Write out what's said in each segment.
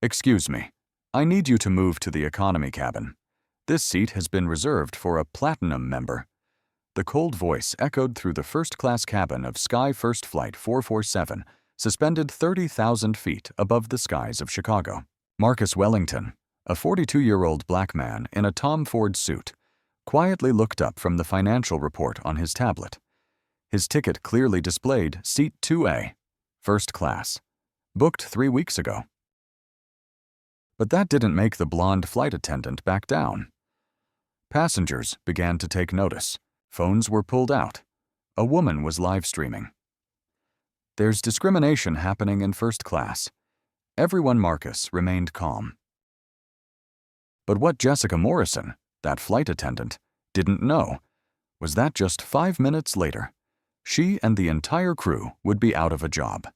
Excuse me. I need you to move to the economy cabin. This seat has been reserved for a platinum member. The cold voice echoed through the first-class cabin of Sky First Flight 447, suspended 30,000 feet above the skies of Chicago. Marcus Wellington, a 42-year-old black man in a Tom Ford suit, quietly looked up from the financial report on his tablet. His ticket clearly displayed Seat 2A, First Class, booked 3 weeks ago. But that didn't make the blonde flight attendant back down. Passengers began to take notice. Phones were pulled out. A woman was live streaming. There's discrimination happening in first class. Everyone Marcus remained calm. But what Jessica Morrison, that flight attendant, didn't know was that just 5 minutes later, she and the entire crew would be out of a job.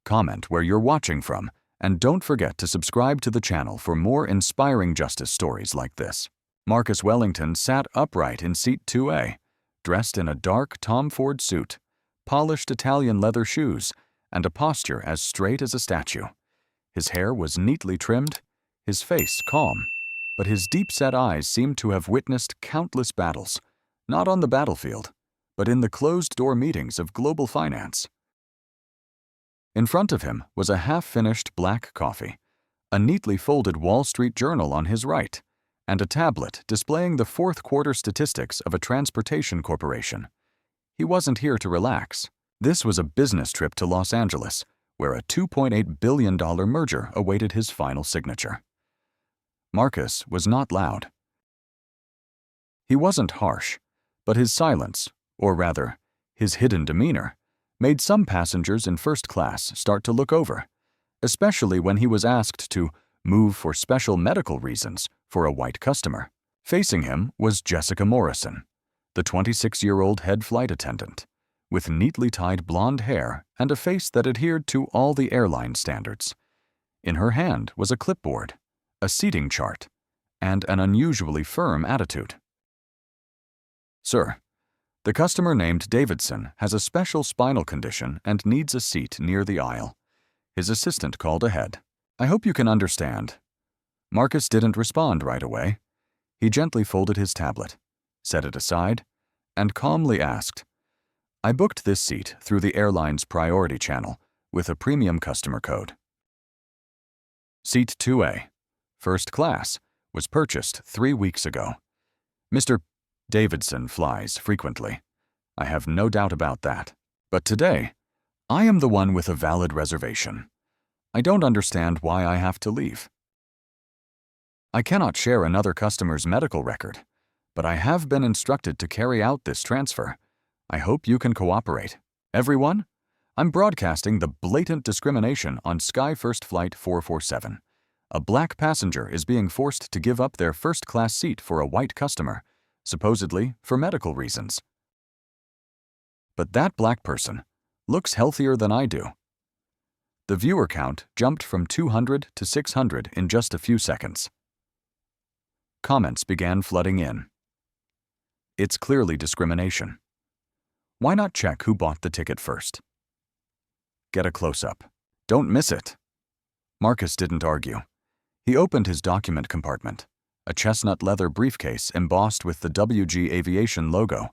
Comment where you're watching from, and don't forget to subscribe to the channel for more inspiring justice stories like this. Marcus Wellington sat upright in Seat 2A, dressed in a dark Tom Ford suit, polished Italian leather shoes, and a posture as straight as a statue. His hair was neatly trimmed, his face calm, but his deep-set eyes seemed to have witnessed countless battles, not on the battlefield, but in the closed-door meetings of global finance. In front of him was a half-finished black coffee, a neatly folded Wall Street Journal on his right, and a tablet displaying the fourth-quarter statistics of a transportation corporation. He wasn't here to relax. This was a business trip to Los Angeles, where a $2.8 billion merger awaited his final signature. Marcus was not loud. He wasn't harsh, but his silence, or rather, his hidden demeanor, made some passengers in first class start to look over, especially when he was asked to move for special medical reasons for a white customer. Facing him was Jessica Morrison, the 26-year-old head flight attendant, with neatly tied blonde hair and a face that adhered to all the airline standards. In her hand was a clipboard, a seating chart, and an unusually firm attitude. "Sir, the customer named Davidson has a special spinal condition and needs a seat near the aisle." His assistant called ahead. "I hope you can understand." Marcus didn't respond right away. He gently folded his tablet, set it aside, and calmly asked, "I booked this seat through the airline's priority channel with a premium customer code. Seat 2A, first class, was purchased 3 weeks ago. Mr. Davidson flies frequently. I have no doubt about that. But today, I am the one with a valid reservation. I don't understand why I have to leave. I cannot share another customer's medical record, but I have been instructed to carry out this transfer. I hope you can cooperate. Everyone, I'm broadcasting the blatant discrimination on Sky First Flight 447. A black passenger is being forced to give up their first-class seat for a white customer, supposedly for medical reasons. But that black person looks healthier than I do." The viewer count jumped from 200 to 600 in just a few seconds. Comments began flooding in. It's clearly discrimination. Why not check who bought the ticket first? Get a close-up. Don't miss it. Marcus didn't argue. He opened his document compartment, a chestnut leather briefcase embossed with the WG Aviation logo.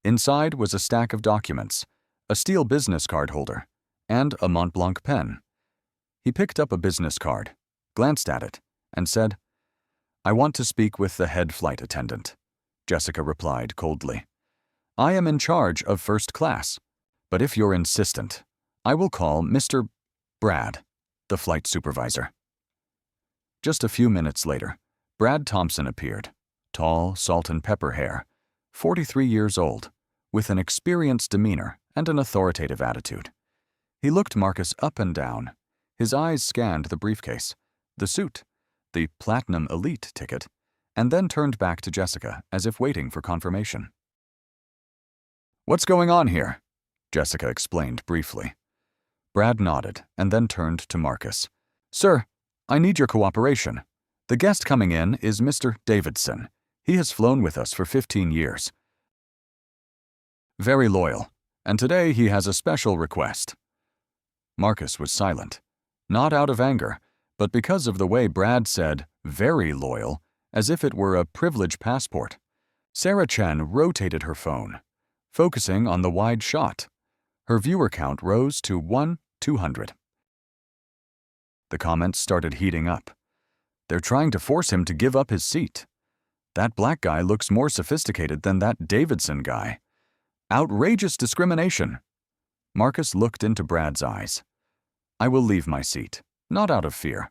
Inside was a stack of documents, a steel business card holder, and a Montblanc pen. He picked up a business card, glanced at it, and said, "I want to speak with the head flight attendant." Jessica replied coldly, "I am in charge of first class, but if you're insistent, I will call Mr. Brad, the flight supervisor." Just a few minutes later, Brad Thompson appeared, tall, salt and pepper hair, 43 years old, with an experienced demeanor and an authoritative attitude. He looked Marcus up and down. His eyes scanned the briefcase, the suit, the Platinum Elite ticket, and then turned back to Jessica as if waiting for confirmation. "What's going on here?" Jessica explained briefly. Brad nodded and then turned to Marcus. "Sir, I need your cooperation. The guest coming in is Mr. Davidson. He has flown with us for 15 years. Very loyal, and today he has a special request." Marcus was silent. Not out of anger, but because of the way Brad said, "very loyal," as if it were a privilege passport. Sarah Chen rotated her phone, focusing on the wide shot. Her viewer count rose to 200. The comments started heating up. They're trying to force him to give up his seat. That black guy looks more sophisticated than that Davidson guy. Outrageous discrimination. Marcus looked into Brad's eyes. I will leave my seat, not out of fear,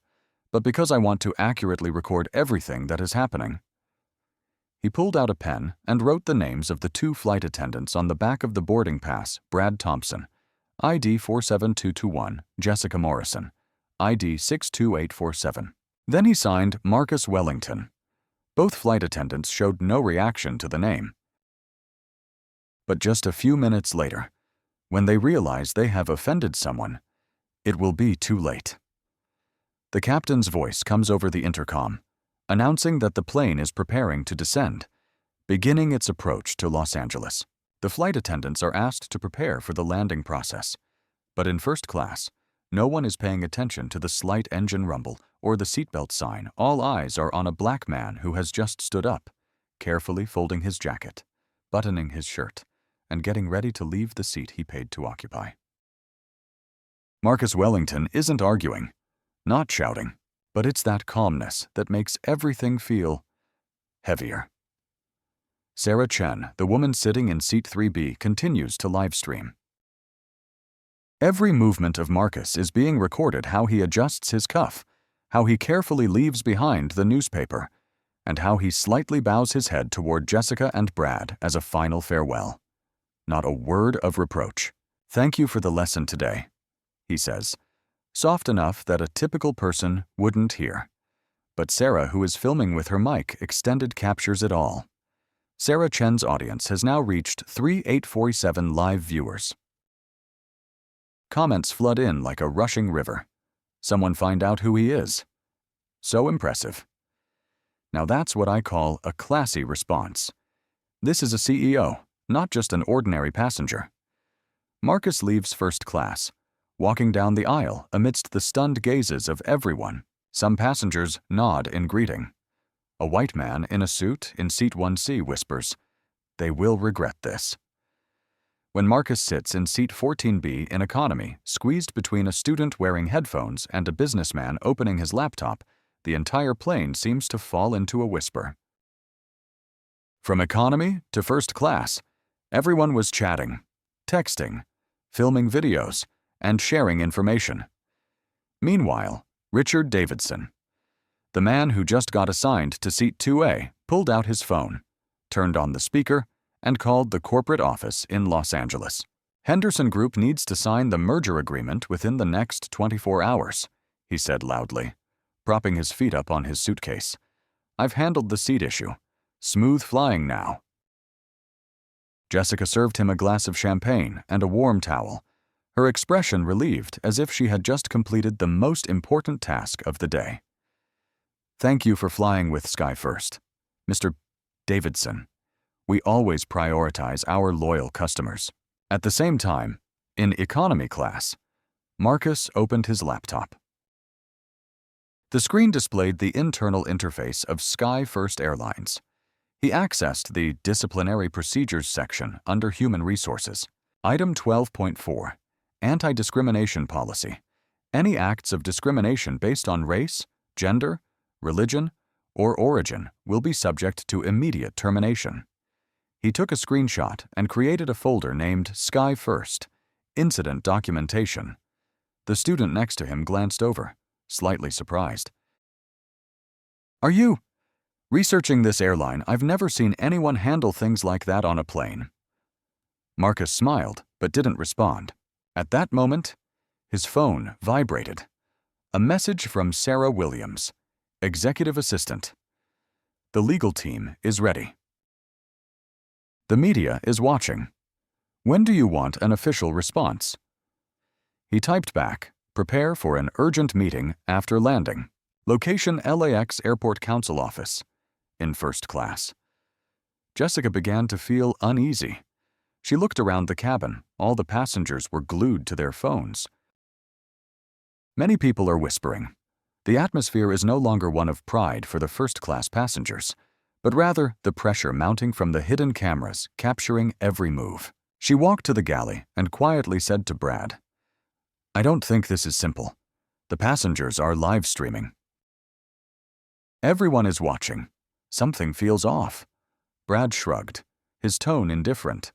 but because I want to accurately record everything that is happening. He pulled out a pen and wrote the names of the 2 flight attendants on the back of the boarding pass. Brad Thompson, ID 47221, Jessica Morrison, ID 62847. Then he signed Marcus Wellington. Both flight attendants showed no reaction to the name. But just a few minutes later, when they realize they have offended someone, it will be too late. The captain's voice comes over the intercom, announcing that the plane is preparing to descend, beginning its approach to Los Angeles. The flight attendants are asked to prepare for the landing process, but in first class, no one is paying attention to the slight engine rumble or the seatbelt sign. All eyes are on a black man who has just stood up, carefully folding his jacket, buttoning his shirt, and getting ready to leave the seat he paid to occupy. Marcus Wellington isn't arguing, not shouting, but it's that calmness that makes everything feel heavier. Sarah Chen, the woman sitting in seat 3B, continues to livestream. Every movement of Marcus is being recorded: how he adjusts his cuff, how he carefully leaves behind the newspaper, and how he slightly bows his head toward Jessica and Brad as a final farewell. Not a word of reproach. Thank you for the lesson today, he says, soft enough that a typical person wouldn't hear. But Sarah, who is filming with her mic extended, captures it all. Sarah Chen's audience has now reached 3,847 live viewers. Comments flood in like a rushing river. Someone find out who he is. So impressive. Now that's what I call a classy response. This is a CEO, not just an ordinary passenger. Marcus leaves first class, walking down the aisle amidst the stunned gazes of everyone. Some passengers nod in greeting. A white man in a suit in seat 1C whispers, "They will regret this." When Marcus sits in seat 14B in economy, squeezed between a student wearing headphones and a businessman opening his laptop, the entire plane seems to fall into a whisper. From economy to first class, everyone was chatting, texting, filming videos, and sharing information. Meanwhile, Richard Davidson, the man who just got assigned to seat 2A, pulled out his phone, turned on the speaker, and called the corporate office in Los Angeles. Henderson Group needs to sign the merger agreement within the next 24 hours, he said loudly, propping his feet up on his suitcase. I've handled the seat issue. Smooth flying now. Jessica served him a glass of champagne and a warm towel, her expression relieved as if she had just completed the most important task of the day. Thank you for flying with Sky First, Mr. Davidson. We always prioritize our loyal customers. At the same time, in economy class, Marcus opened his laptop. The screen displayed the internal interface of Sky First Airlines. He accessed the Disciplinary Procedures section under Human Resources. Item 12.4, Anti-Discrimination Policy. Any acts of discrimination based on race, gender, religion, or origin will be subject to immediate termination. He took a screenshot and created a folder named Sky First, Incident Documentation. The student next to him glanced over, slightly surprised. Are you researching this airline? I've never seen anyone handle things like that on a plane. Marcus smiled, but didn't respond. At that moment, his phone vibrated. A message from Sarah Williams, Executive Assistant. The legal team is ready. The media is watching. When do you want an official response? He typed back, prepare for an urgent meeting after landing. Location LAX Airport Council Office. In first class. Jessica began to feel uneasy. She looked around the cabin. All the passengers were glued to their phones. Many people are whispering. The atmosphere is no longer one of pride for the first-class passengers, but rather the pressure mounting from the hidden cameras capturing every move. She walked to the galley and quietly said to Brad, "I don't think this is simple. The passengers are live streaming. Everyone is watching. Something feels off." Brad shrugged, his tone indifferent.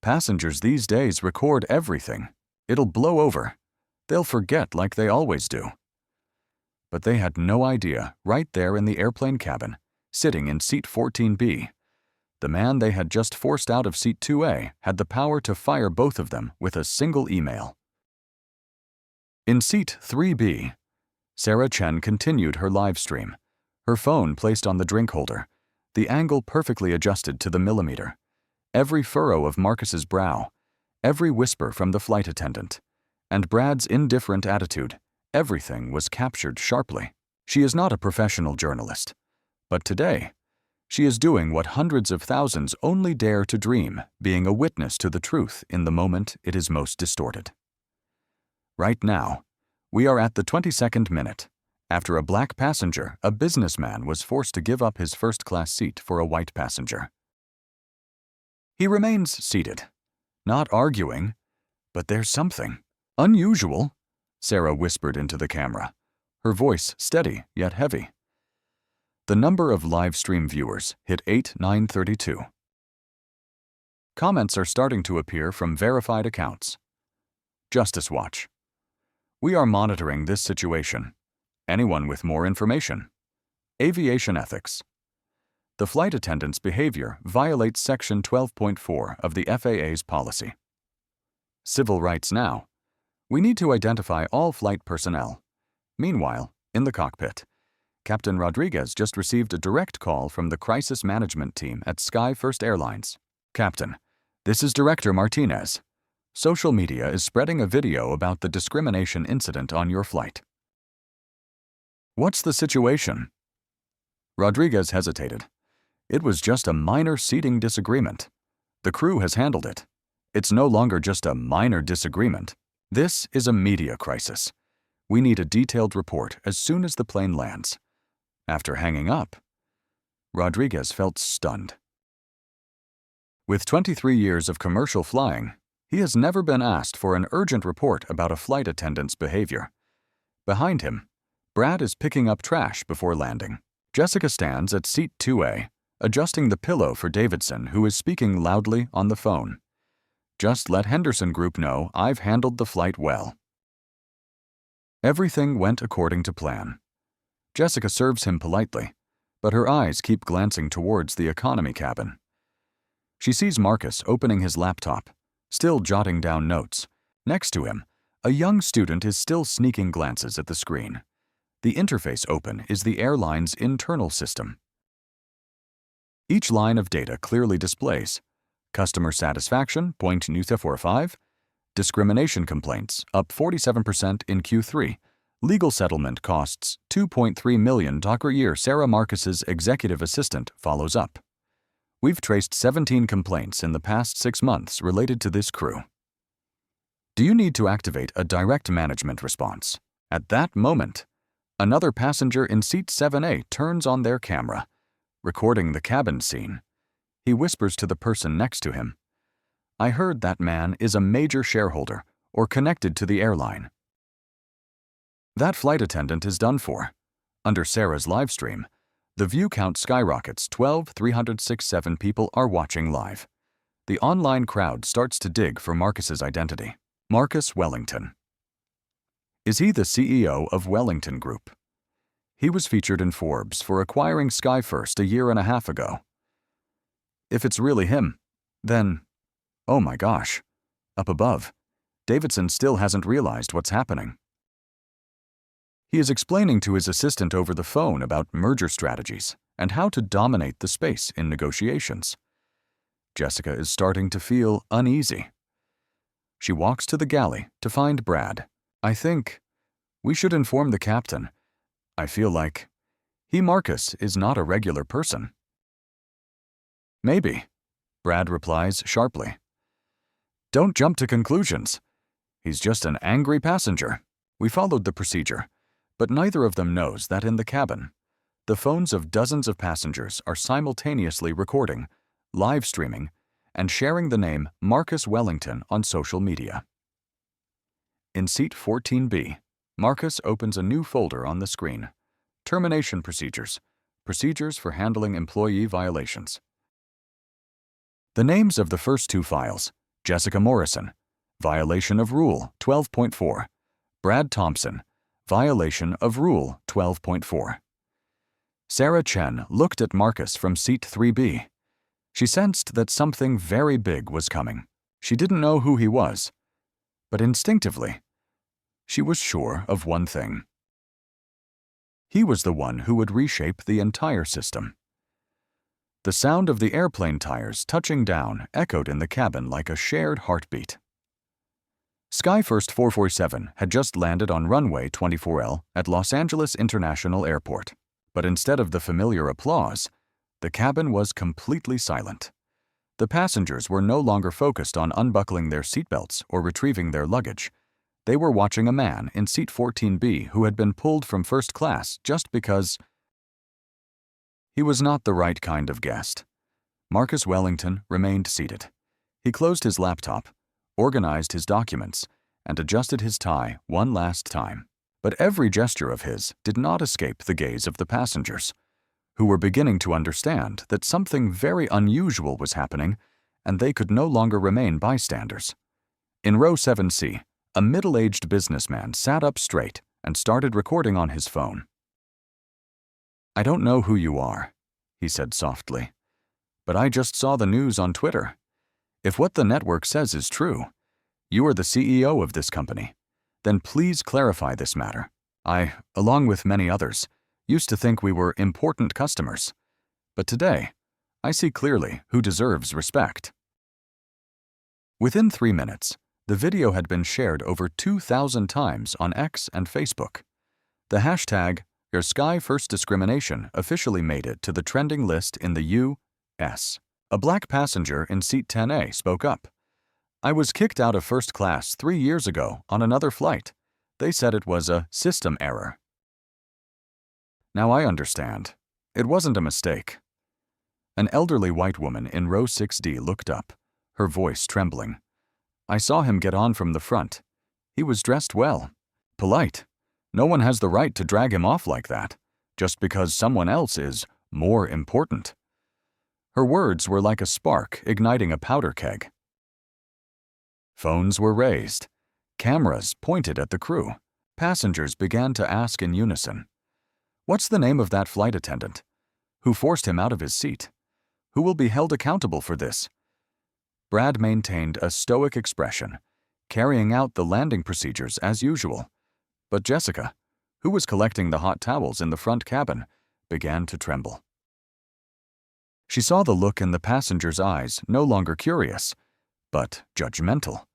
"Passengers these days record everything. It'll blow over. They'll forget like they always do." But they had no idea, right there in the airplane cabin, sitting in seat 14B, the man they had just forced out of seat 2A had the power to fire both of them with a single email. In seat 3B, Sarah Chen continued her live stream, her phone placed on the drink holder, the angle perfectly adjusted to the millimeter. Every furrow of Marcus's brow, every whisper from the flight attendant, and Brad's indifferent attitude, everything was captured sharply. She is not a professional journalist, but today, she is doing what hundreds of thousands only dare to dream, being a witness to the truth in the moment it is most distorted. Right now, we are at the 22nd minute, after a black passenger, a businessman, was forced to give up his first-class seat for a white passenger. He remains seated, not arguing, but there's something unusual, Sarah whispered into the camera, her voice steady yet heavy. The number of live stream viewers hit 8,932. Comments are starting to appear from verified accounts. Justice Watch. We are monitoring this situation. Anyone with more information? Aviation ethics. The flight attendant's behavior violates Section 12.4 of the FAA's policy. Civil rights now. We need to identify all flight personnel. Meanwhile, in the cockpit, Captain Rodriguez just received a direct call from the crisis management team at Sky First Airlines. "Captain, this is Director Martinez. Social media is spreading a video about the discrimination incident on your flight." "What's the situation?" Rodriguez hesitated. "It was just a minor seating disagreement. The crew has handled it. It's no longer just a minor disagreement. This is a media crisis. We need a detailed report as soon as the plane lands." After hanging up, Rodriguez felt stunned. With 23 years of commercial flying, he has never been asked for an urgent report about a flight attendant's behavior. Behind him, Brad is picking up trash before landing. Jessica stands at seat 2A, adjusting the pillow for Davidson, who is speaking loudly on the phone. "Just let Henderson Group know I've handled the flight well." Everything went according to plan. Jessica serves him politely, but her eyes keep glancing towards the economy cabin. She sees Marcus opening his laptop, still jotting down notes. Next to him, a young student is still sneaking glances at the screen. The interface open is the airline's internal system. Each line of data clearly displays customer satisfaction, 0.945, discrimination complaints, up 47% in Q3, legal settlement costs $2.3 million a year. Sarah, Marcus's executive assistant, follows up. "We've traced 17 complaints in the past 6 months related to this crew. Do you need to activate a direct management response?" At that moment, another passenger in seat 7A turns on their camera, recording the cabin scene. He whispers to the person next to him, "I heard that man is a major shareholder or connected to the airline." That flight attendant is done for. Under Sarah's live stream, the view count skyrockets. 12,367 people are watching live. The online crowd starts to dig for Marcus's identity. Marcus Wellington. Is he the CEO of Wellington Group? He was featured in Forbes for acquiring Sky First a year and a half ago. If it's really him, then, oh my gosh, up above, Davidson still hasn't realized what's happening. He is explaining to his assistant over the phone about merger strategies and how to dominate the space in negotiations. Jessica is starting to feel uneasy. She walks to the galley to find Brad. "I think we should inform the captain. I feel like Marcus is not a regular person." "Maybe," Brad replies sharply. "Don't jump to conclusions. He's just an angry passenger. We followed the procedure, but neither of them knows that in the cabin, the phones of dozens of passengers are simultaneously recording, live streaming, and sharing the name Marcus Wellington on social media. In seat 14B, Marcus opens a new folder on the screen. Termination procedures. Procedures for handling employee violations. The names of the first two files: Jessica Morrison, violation of Rule 12.4. Brad Thompson, violation of Rule 12.4. Sarah Chen looked at Marcus from seat 3B. She sensed that something very big was coming. She didn't know who he was, but instinctively, she was sure of one thing. He was the one who would reshape the entire system. The sound of the airplane tires touching down echoed in the cabin like a shared heartbeat. SkyFirst 447 had just landed on runway 24L at Los Angeles International Airport, but instead of the familiar applause, the cabin was completely silent. The passengers were no longer focused on unbuckling their seatbelts or retrieving their luggage. They were watching a man in seat 14B who had been pulled from first class just because he was not the right kind of guest. Marcus Wellington remained seated. He closed his laptop, organized his documents, and adjusted his tie one last time. But every gesture of his did not escape the gaze of the passengers, who were beginning to understand that something very unusual was happening, and they could no longer remain bystanders. In row 7C, a middle-aged businessman sat up straight and started recording on his phone. "I don't know who you are," he said softly, "but I just saw the news on Twitter. If what the network says is true, you are the CEO of this company. Then please clarify this matter. I, along with many others, used to think we were important customers. But today, I see clearly who deserves respect." Within 3 minutes, the video had been shared over 2,000 times on X and Facebook. The hashtag #SkyFirstDiscrimination officially made it to the trending list in the U.S. A black passenger in seat 10A spoke up. "I was kicked out of first class 3 years ago on another flight. They said it was a system error. Now I understand. It wasn't a mistake." An elderly white woman in row 6D looked up, her voice trembling. "I saw him get on from the front. He was dressed well, polite. No one has the right to drag him off like that, just because someone else is more important." Her words were like a spark igniting a powder keg. Phones were raised. Cameras pointed at the crew. Passengers began to ask in unison, "What's the name of that flight attendant? Who forced him out of his seat? Who will be held accountable for this?" Brad maintained a stoic expression, carrying out the landing procedures as usual. But Jessica, who was collecting the hot towels in the front cabin, began to tremble. She saw the look in the passenger's eyes, no longer curious, but judgmental.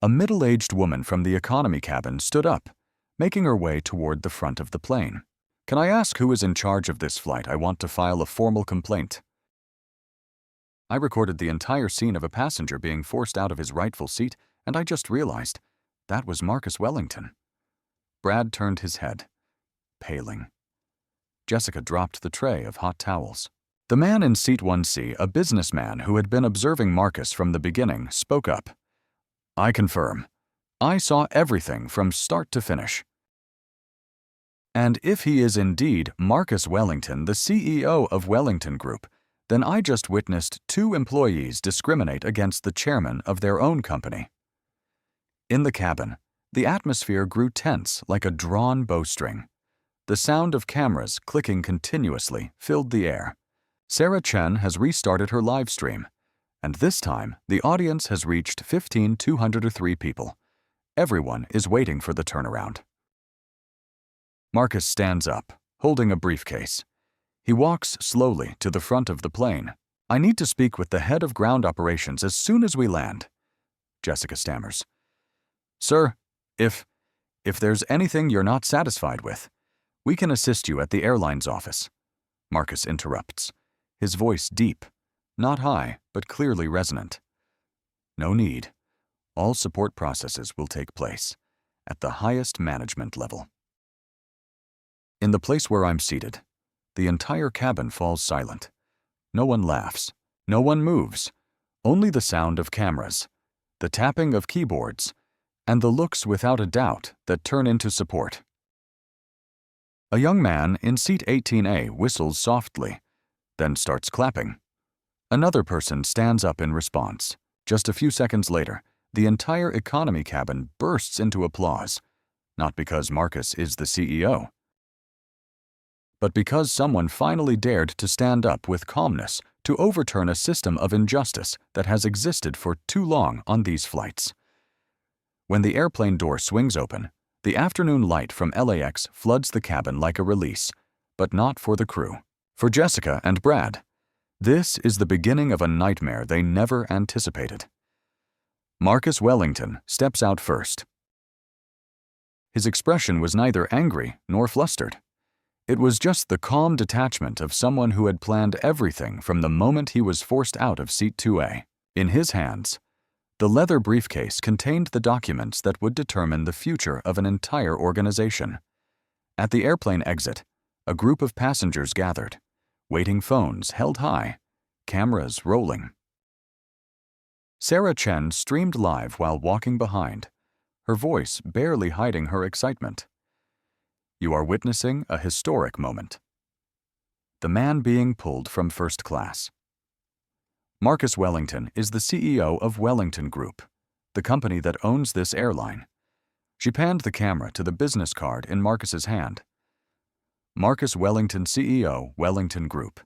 A middle-aged woman from the economy cabin stood up, making her way toward the front of the plane. "Can I ask who is in charge of this flight? I want to file a formal complaint." I recorded the entire scene of a passenger being forced out of his rightful seat, and I just realized that was Marcus Wellington. Brad turned his head, paling. Jessica dropped the tray of hot towels. The man in seat 1C, a businessman who had been observing Marcus from the beginning, spoke up. "I confirm. I saw everything from start to finish. And if he is indeed Marcus Wellington, the CEO of Wellington Group, then I just witnessed 2 employees discriminate against the chairman of their own company." In the cabin, the atmosphere grew tense like a drawn bowstring. The sound of cameras clicking continuously filled the air. Sarah Chen has restarted her live stream, and this time the audience has reached 15,203 people. Everyone is waiting for the turnaround. Marcus stands up, holding a briefcase. He walks slowly to the front of the plane. "I need to speak with the head of ground operations as soon as we land," Jessica stammers. "Sir, if there's anything you're not satisfied with, we can assist you at the airline's office," Marcus interrupts, his voice deep, not high, but clearly resonant. "No need. All support processes will take place, at the highest management level. In the place where I'm seated, the entire cabin falls silent. No one laughs. No one moves. Only the sound of cameras, the tapping of keyboards, and the looks without a doubt that turn into support. A young man in seat 18A whistles softly, then starts clapping. Another person stands up in response. Just a few seconds later, the entire economy cabin bursts into applause, not because Marcus is the CEO, but because someone finally dared to stand up with calmness to overturn a system of injustice that has existed for too long on these flights. When the airplane door swings open, the afternoon light from LAX floods the cabin like a release, but not for the crew. For Jessica and Brad, this is the beginning of a nightmare they never anticipated. Marcus Wellington steps out first. His expression was neither angry nor flustered. It was just the calm detachment of someone who had planned everything from the moment he was forced out of seat 2A. In his hands, the leather briefcase contained the documents that would determine the future of an entire organization. At the airplane exit, a group of passengers gathered, waiting phones held high, cameras rolling. Sarah Chen streamed live while walking behind, her voice barely hiding her excitement. You are witnessing a historic moment. The man being pulled from first class. Marcus Wellington is the CEO of Wellington Group, the company that owns this airline. She panned the camera to the business card in Marcus's hand. Marcus Wellington, CEO, Wellington Group.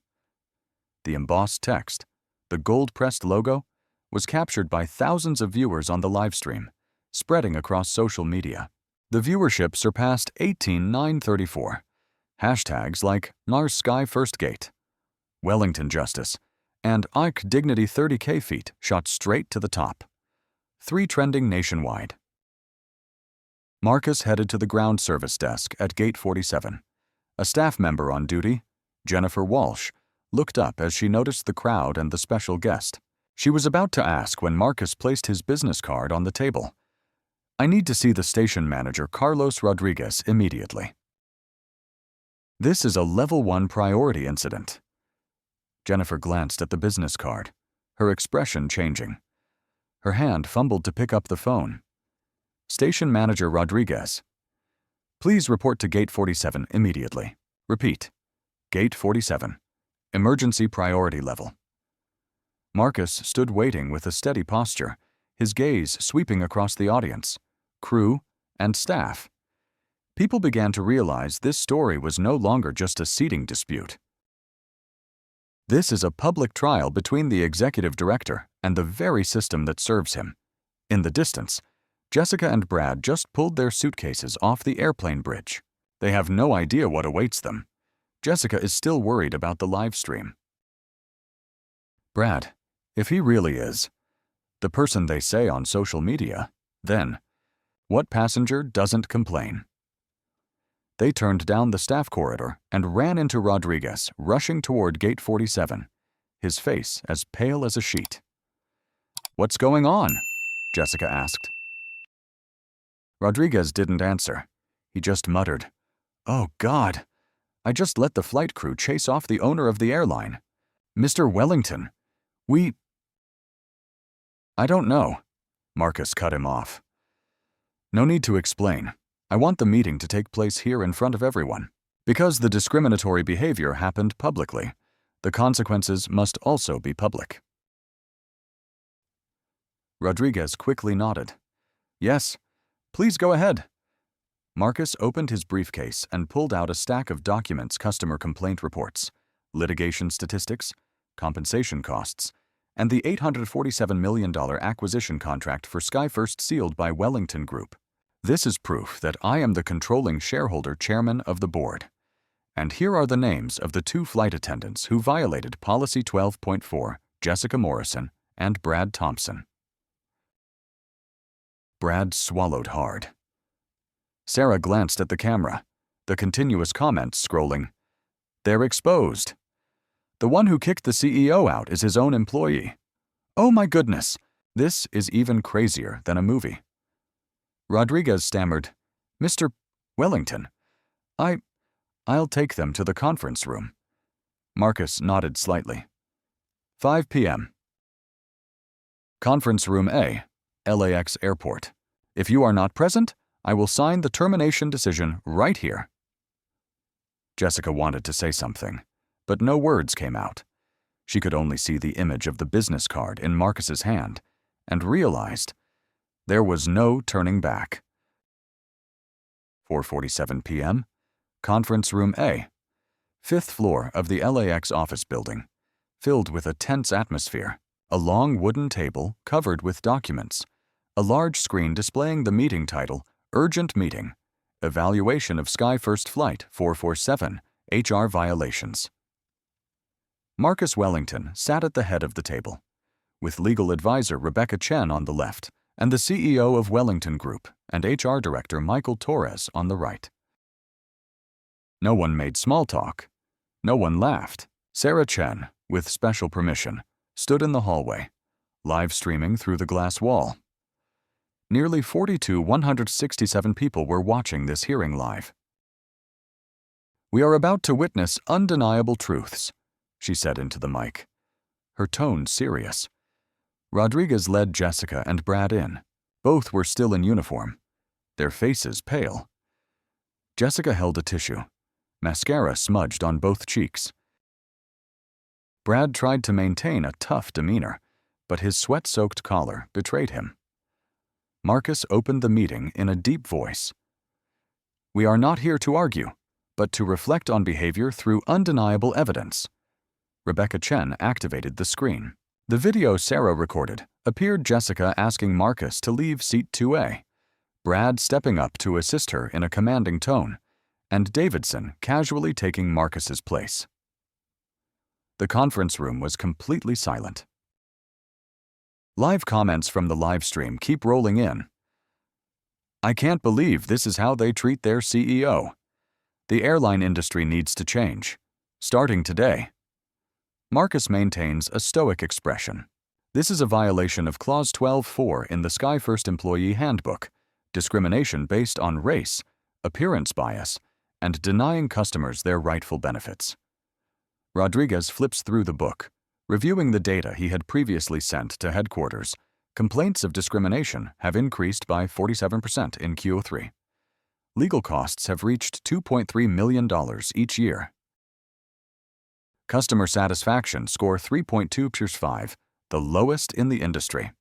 The embossed text, the gold-pressed logo, was captured by thousands of viewers on the livestream, spreading across social media. The viewership surpassed 18,934. Hashtags like NARS Sky First Gate, Wellington Justice, and IC Dignity 30K feet shot straight to the top. 3 trending nationwide. Marcus headed to the ground service desk at Gate 47. A staff member on duty, Jennifer Walsh, looked up as she noticed the crowd and the special guest. She was about to ask when Marcus placed his business card on the table. I need to see the station manager, Carlos Rodriguez, immediately. This is a level 1 priority incident. Jennifer glanced at the business card, her expression changing. Her hand fumbled to pick up the phone. Station manager Rodriguez. Please report to Gate 47 immediately. Repeat. Gate 47. Emergency priority level. Marcus stood waiting with a steady posture, his gaze sweeping across the audience, crew, and staff. People began to realize this story was no longer just a seating dispute. This is a public trial between the executive director and the very system that serves him. In the distance, Jessica and Brad just pulled their suitcases off the airplane bridge. They have no idea what awaits them. Jessica is still worried about the live stream. Brad, if he really is the person they say on social media, then what passenger doesn't complain? They turned down the staff corridor and ran into Rodriguez, rushing toward Gate 47, his face as pale as a sheet. What's going on? Jessica asked. Rodriguez didn't answer. He just muttered, Oh God, I just let the flight crew chase off the owner of the airline. Mr. Wellington, I don't know. Marcus cut him off. No need to explain. I want the meeting to take place here in front of everyone. Because the discriminatory behavior happened publicly, the consequences must also be public. Rodriguez quickly nodded. Yes, please go ahead. Marcus opened his briefcase and pulled out a stack of documents, customer complaint reports, litigation statistics, compensation costs, and the $847 million acquisition contract for SkyFirst sealed by Wellington Group. This is proof that I am the controlling shareholder chairman of the board. And here are the names of the 2 flight attendants who violated Policy 12.4, Jessica Morrison and Brad Thompson. Brad swallowed hard. Sarah glanced at the camera, the continuous comments scrolling. They're exposed. The one who kicked the CEO out is his own employee. Oh my goodness, this is even crazier than a movie. Rodriguez stammered, "Mr. Wellington, I'll take them to the conference room." Marcus nodded slightly. 5 p.m. Conference Room A, LAX Airport. If you are not present, I will sign the termination decision right here. Jessica wanted to say something, but no words came out. She could only see the image of the business card in Marcus's hand and realized there was no turning back. 4:47 p.m. Conference Room A, 5th floor of the LAX office building, filled with a tense atmosphere. A long wooden table covered with documents. A large screen displaying the meeting title, Urgent Meeting, Evaluation of Sky First Flight 447, HR Violations. Marcus Wellington sat at the head of the table, with legal advisor Rebecca Chen on the left and the CEO of Wellington Group and HR Director Michael Torres on the right. No one made small talk. No one laughed. Sarah Chen, with special permission, stood in the hallway, live streaming through the glass wall. Nearly 167 people were watching this hearing live. "We are about to witness undeniable truths," she said into the mic, her tone serious. Rodriguez led Jessica and Brad in. Both were still in uniform, their faces pale. Jessica held a tissue, mascara smudged on both cheeks. Brad tried to maintain a tough demeanor, but his sweat-soaked collar betrayed him. Marcus opened the meeting in a deep voice. "We are not here to argue, but to reflect on behavior through undeniable evidence." Rebecca Chen activated the screen. The video Sarah recorded appeared Jessica asking Marcus to leave seat 2A, Brad stepping up to assist her in a commanding tone, and Davidson casually taking Marcus's place. The conference room was completely silent. Live comments from the live stream keep rolling in. "I can't believe this is how they treat their CEO. The airline industry needs to change, starting today." Marcus maintains a stoic expression. "This is a violation of Clause 12.4 in the Sky First Employee Handbook, discrimination based on race, appearance bias, and denying customers their rightful benefits." Rodriguez flips through the book, reviewing the data he had previously sent to headquarters. Complaints of discrimination have increased by 47% in Q3. Legal costs have reached $2.3 million each year. Customer satisfaction score 3.2/5, the lowest in the industry.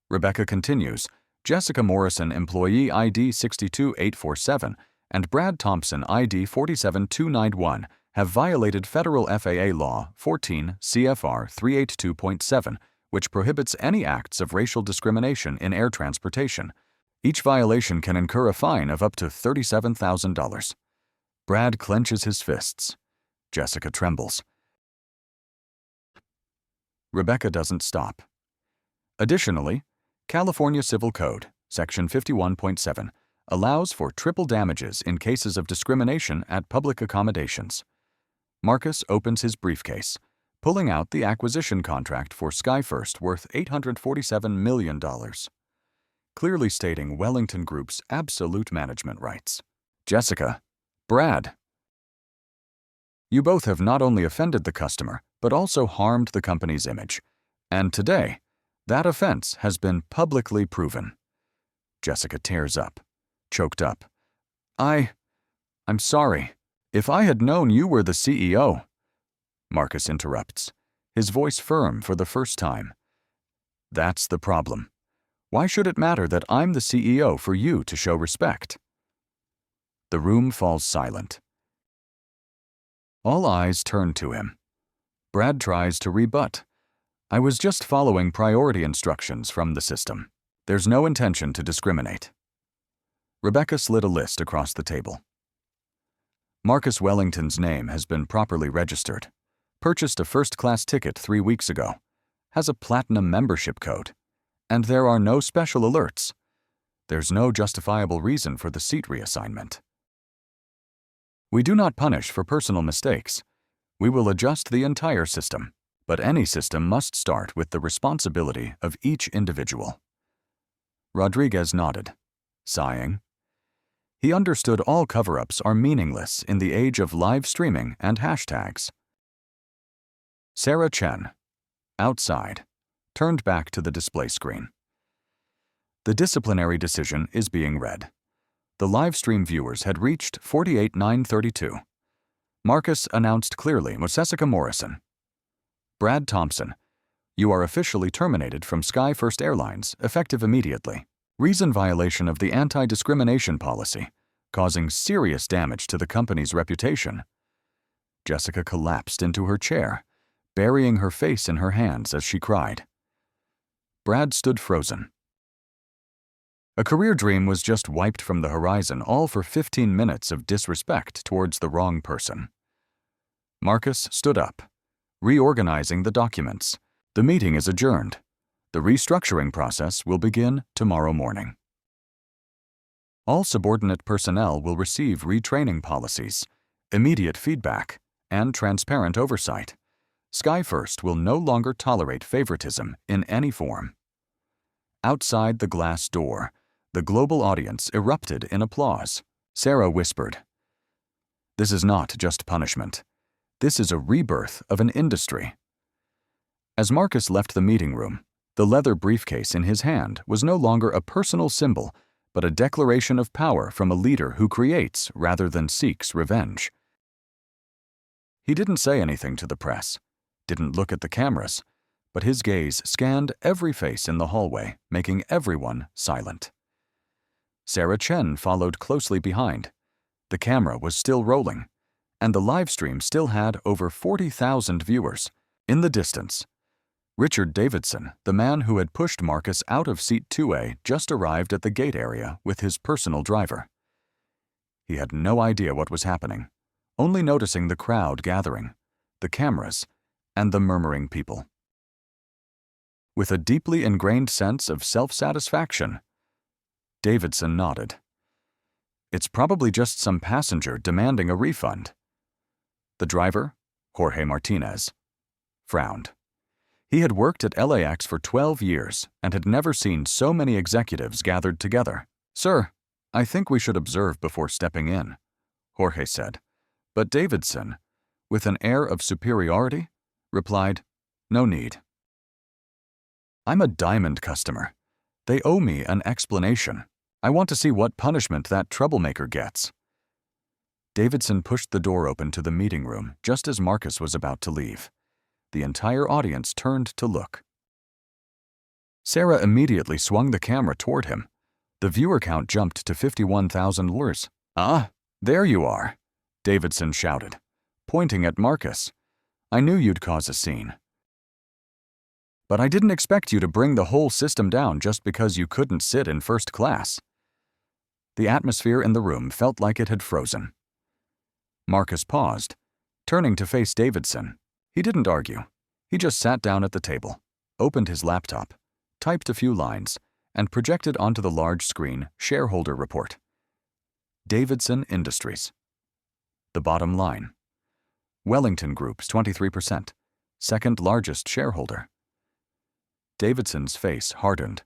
Rebecca continues, Jessica Morrison employee ID 62847 and Brad Thompson ID 47291 have violated federal FAA Law 14 CFR 382.7, which prohibits any acts of racial discrimination in air transportation. Each violation can incur a fine of up to $37,000. Brad clenches his fists. Jessica trembles. Rebecca doesn't stop. Additionally, California Civil Code, Section 51.7, allows for triple damages in cases of discrimination at public accommodations. Marcus opens his briefcase, pulling out the acquisition contract for SkyFirst worth $847 million, clearly stating Wellington Group's absolute management rights. Jessica, Brad, you both have not only offended the customer, but also harmed the company's image. And today, that offense has been publicly proven. Jessica tears up, choked up. I'm sorry. If I had known you were the CEO. Marcus interrupts, his voice firm for the first time. That's the problem. Why should it matter that I'm the CEO for you to show respect? The room falls silent. All eyes turn to him. Brad tries to rebut. I was just following priority instructions from the system. There's no intention to discriminate. Rebecca slid a list across the table. Marcus Wellington's name has been properly registered, purchased a first-class ticket 3 weeks ago, has a platinum membership code, and there are no special alerts. There's no justifiable reason for the seat reassignment. We do not punish for personal mistakes. We will adjust the entire system, but any system must start with the responsibility of each individual. Rodriguez nodded. sighing. He understood all cover-ups are meaningless in the age of live streaming and hashtags. Sarah Chen, outside, turned back to the display screen. The disciplinary decision is being read. The live stream viewers had reached 48,932. Marcus announced clearly Mosesica Morrison. Brad Thompson, you are officially terminated from Sky First Airlines, effective immediately. Reason violation of the anti-discrimination policy, causing serious damage to the company's reputation. Jessica collapsed into her chair, burying her face in her hands as she cried. Brad stood frozen. A career dream was just wiped from the horizon, all for 15 minutes of disrespect towards the wrong person. Marcus stood up, reorganizing the documents. The meeting is adjourned. The restructuring process will begin tomorrow morning. All subordinate personnel will receive retraining policies, immediate feedback, and transparent oversight. Sky First will no longer tolerate favoritism in any form. Outside the glass door, the global audience erupted in applause. Sarah whispered, "This is not just punishment. This is a rebirth of an industry." As Marcus left the meeting room, the leather briefcase in his hand was no longer a personal symbol, but a declaration of power from a leader who creates rather than seeks revenge. He didn't say anything to the press, didn't look at the cameras, but his gaze scanned every face in the hallway, making everyone silent. Sarah Chen followed closely behind. The camera was still rolling, and the live stream still had over 40,000 viewers. In the distance, Richard Davidson, the man who had pushed Marcus out of seat 2A, just arrived at the gate area with his personal driver. He had no idea what was happening, only noticing the crowd gathering, the cameras, and the murmuring people. With a deeply ingrained sense of self-satisfaction, Davidson nodded. It's probably just some passenger demanding a refund. The driver, Jorge Martinez, frowned. He had worked at LAX for 12 years and had never seen so many executives gathered together. "Sir, I think we should observe before stepping in," Jorge said. But Davidson, with an air of superiority, replied, "No need. I'm a diamond customer. They owe me an explanation. I want to see what punishment that troublemaker gets." Davidson pushed the door open to the meeting room just as Marcus was about to leave. The entire audience turned to look. Sarah immediately swung the camera toward him. The viewer count jumped to 51,000 viewers. "Ah, there you are," Davidson shouted, pointing at Marcus. "I knew you'd cause a scene. But I didn't expect you to bring the whole system down just because you couldn't sit in first class." The atmosphere in the room felt like it had frozen. Marcus paused, turning to face Davidson. He didn't argue. He just sat down at the table, opened his laptop, typed a few lines, and projected onto the large screen shareholder report. Davidson Industries. The bottom line. Wellington Group's 23%, second largest shareholder. Davidson's face hardened.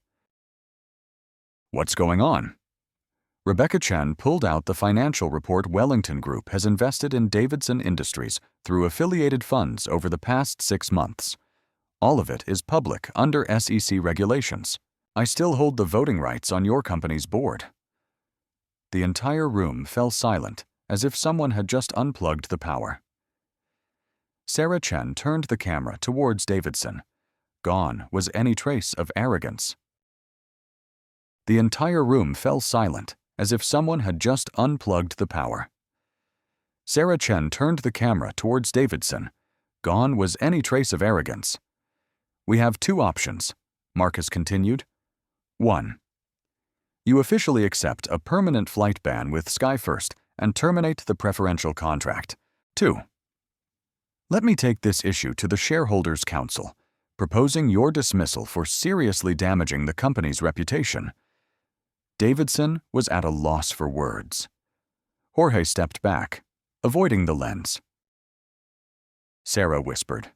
"What's going on?" Rebecca Chen pulled out the financial report. Wellington Group has invested in Davidson Industries through affiliated funds over the past 6 months. All of it is public under SEC regulations. I still hold the voting rights on your company's board. The entire room fell silent, as if someone had just unplugged the power. Sarah Chen turned the camera towards Davidson. Gone was any trace of arrogance. The entire room fell silent, as if someone had just unplugged the power. Sarah Chen turned the camera towards Davidson. Gone was any trace of arrogance. "We have 2 options," Marcus continued. 1. You officially accept a permanent flight ban with Sky First and terminate the preferential contract. 2. Let me take this issue to the Shareholders' Council, proposing your dismissal for seriously damaging the company's reputation. Davidson was at a loss for words. Jorge stepped back, avoiding the lens. Sarah whispered,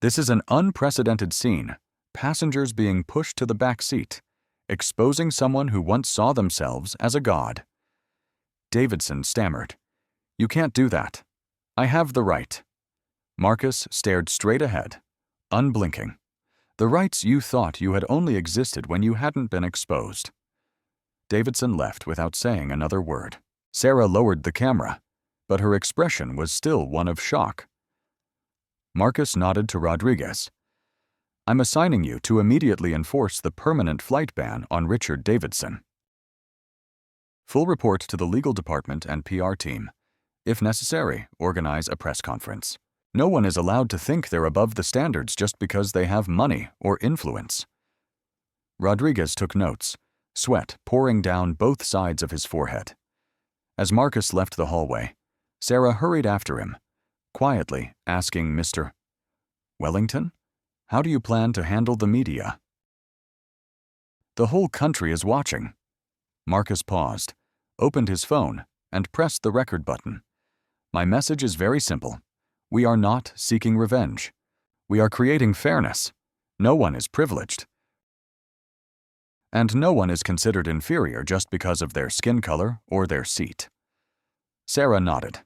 "This is an unprecedented scene, passengers being pushed to the back seat, exposing someone who once saw themselves as a god. Davidson stammered, "You can't do that. I have the right." Marcus stared straight ahead, unblinking. "The rights you thought you had only existed when you hadn't been exposed." Davidson left without saying another word. Sarah lowered the camera, but her expression was still one of shock. Marcus nodded to Rodriguez. "I'm assigning you to immediately enforce the permanent flight ban on Richard Davidson. Full report to the legal department and PR team. If necessary, organize a press conference. No one is allowed to think they're above the standards just because they have money or influence." Rodriguez took notes, sweat pouring down both sides of his forehead. As Marcus left the hallway, Sarah hurried after him, quietly asking Mr. Wellington, "How do you plan to handle the media?" "The whole country is watching." Marcus paused, opened his phone, and pressed the record button. "My message is very simple. We are not seeking revenge. We are creating fairness. No one is privileged. And no one is considered inferior just because of their skin color or their seat." Sarah nodded.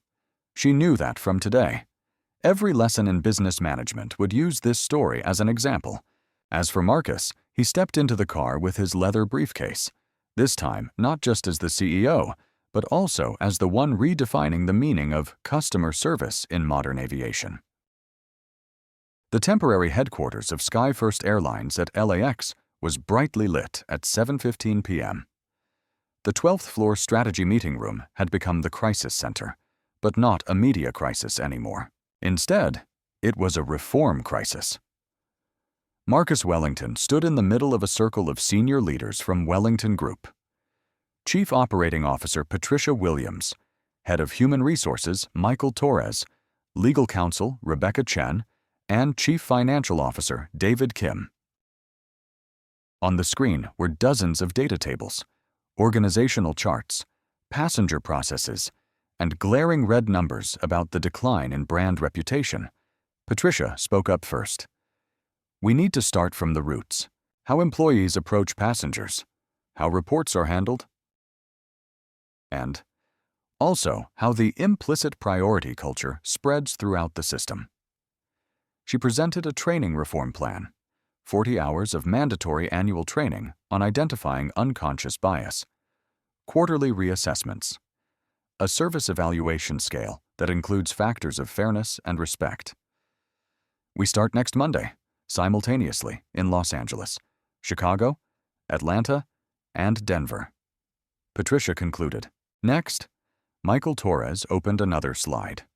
She knew that from today. Every lesson in business management would use this story as an example. As for Marcus, he stepped into the car with his leather briefcase, this time not just as the CEO, but also as the one redefining the meaning of customer service in modern aviation. The temporary headquarters of Sky First Airlines at LAX was brightly lit at 7:15 p.m. The 12th floor strategy meeting room had become the crisis center, but not a media crisis anymore. Instead, it was a reform crisis. Marcus Wellington stood in the middle of a circle of senior leaders from Wellington Group. Chief Operating Officer Patricia Williams, Head of Human Resources Michael Torres, Legal Counsel Rebecca Chen, and Chief Financial Officer David Kim. On the screen were dozens of data tables, organizational charts, passenger processes, and glaring red numbers about the decline in brand reputation. Patricia spoke up first. "We need to start from the roots. How employees approach passengers, how reports are handled, and also how the implicit priority culture spreads throughout the system." She presented a training reform plan, 40 hours of mandatory annual training on identifying unconscious bias, quarterly reassessments, a service evaluation scale that includes factors of fairness and respect. "We start next Monday, simultaneously in Los Angeles, Chicago, Atlanta, and Denver." Patricia concluded. Next, Michael Torres opened another slide.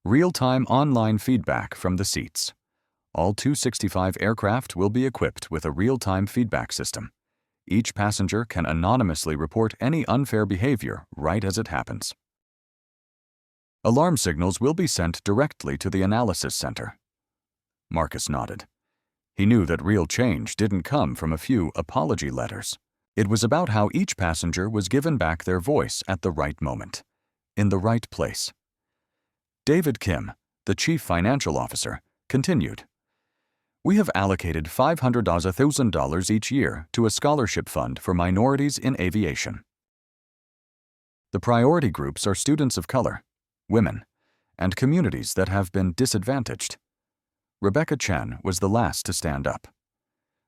Real-time online feedback from the seats. All 265 aircraft will be equipped with a real-time feedback system. Each passenger can anonymously report any unfair behavior right as it happens. Alarm signals will be sent directly to the analysis center. Marcus nodded. He knew that real change didn't come from a few apology letters. It was about how each passenger was given back their voice at the right moment, in the right place. David Kim, the Chief Financial Officer, continued. "We have allocated $500,000 each year to a scholarship fund for minorities in aviation. The priority groups are students of color, women, and communities that have been disadvantaged." Rebecca Chen was the last to stand up.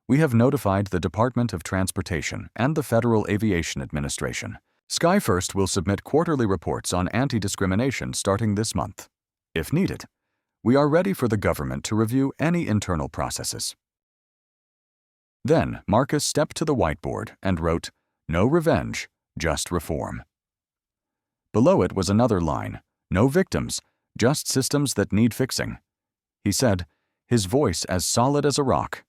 "We have notified the Department of Transportation and the Federal Aviation Administration. Sky First will submit quarterly reports on anti-discrimination starting this month. If needed, we are ready for the government to review any internal processes." Then Marcus stepped to the whiteboard and wrote, "No revenge, just reform." Below it was another line, "No victims, just systems that need fixing." He said, his voice as solid as a rock.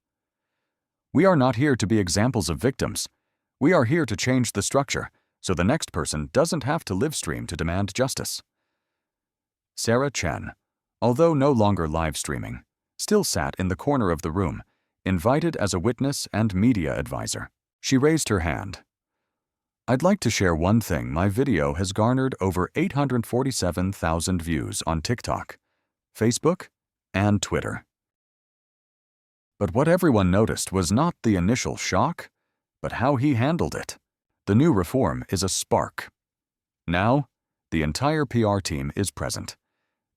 "We are not here to be examples of victims. We are here to change the structure, so the next person doesn't have to live stream to demand justice." Sarah Chen, although no longer live streaming, still sat in the corner of the room, invited as a witness and media advisor. She raised her hand. "I'd like to share one thing. My video has garnered over 847,000 views on TikTok, Facebook, and Twitter." But what everyone noticed was not the initial shock, but how he handled it. The new reform is a spark. Now, the entire PR team is present.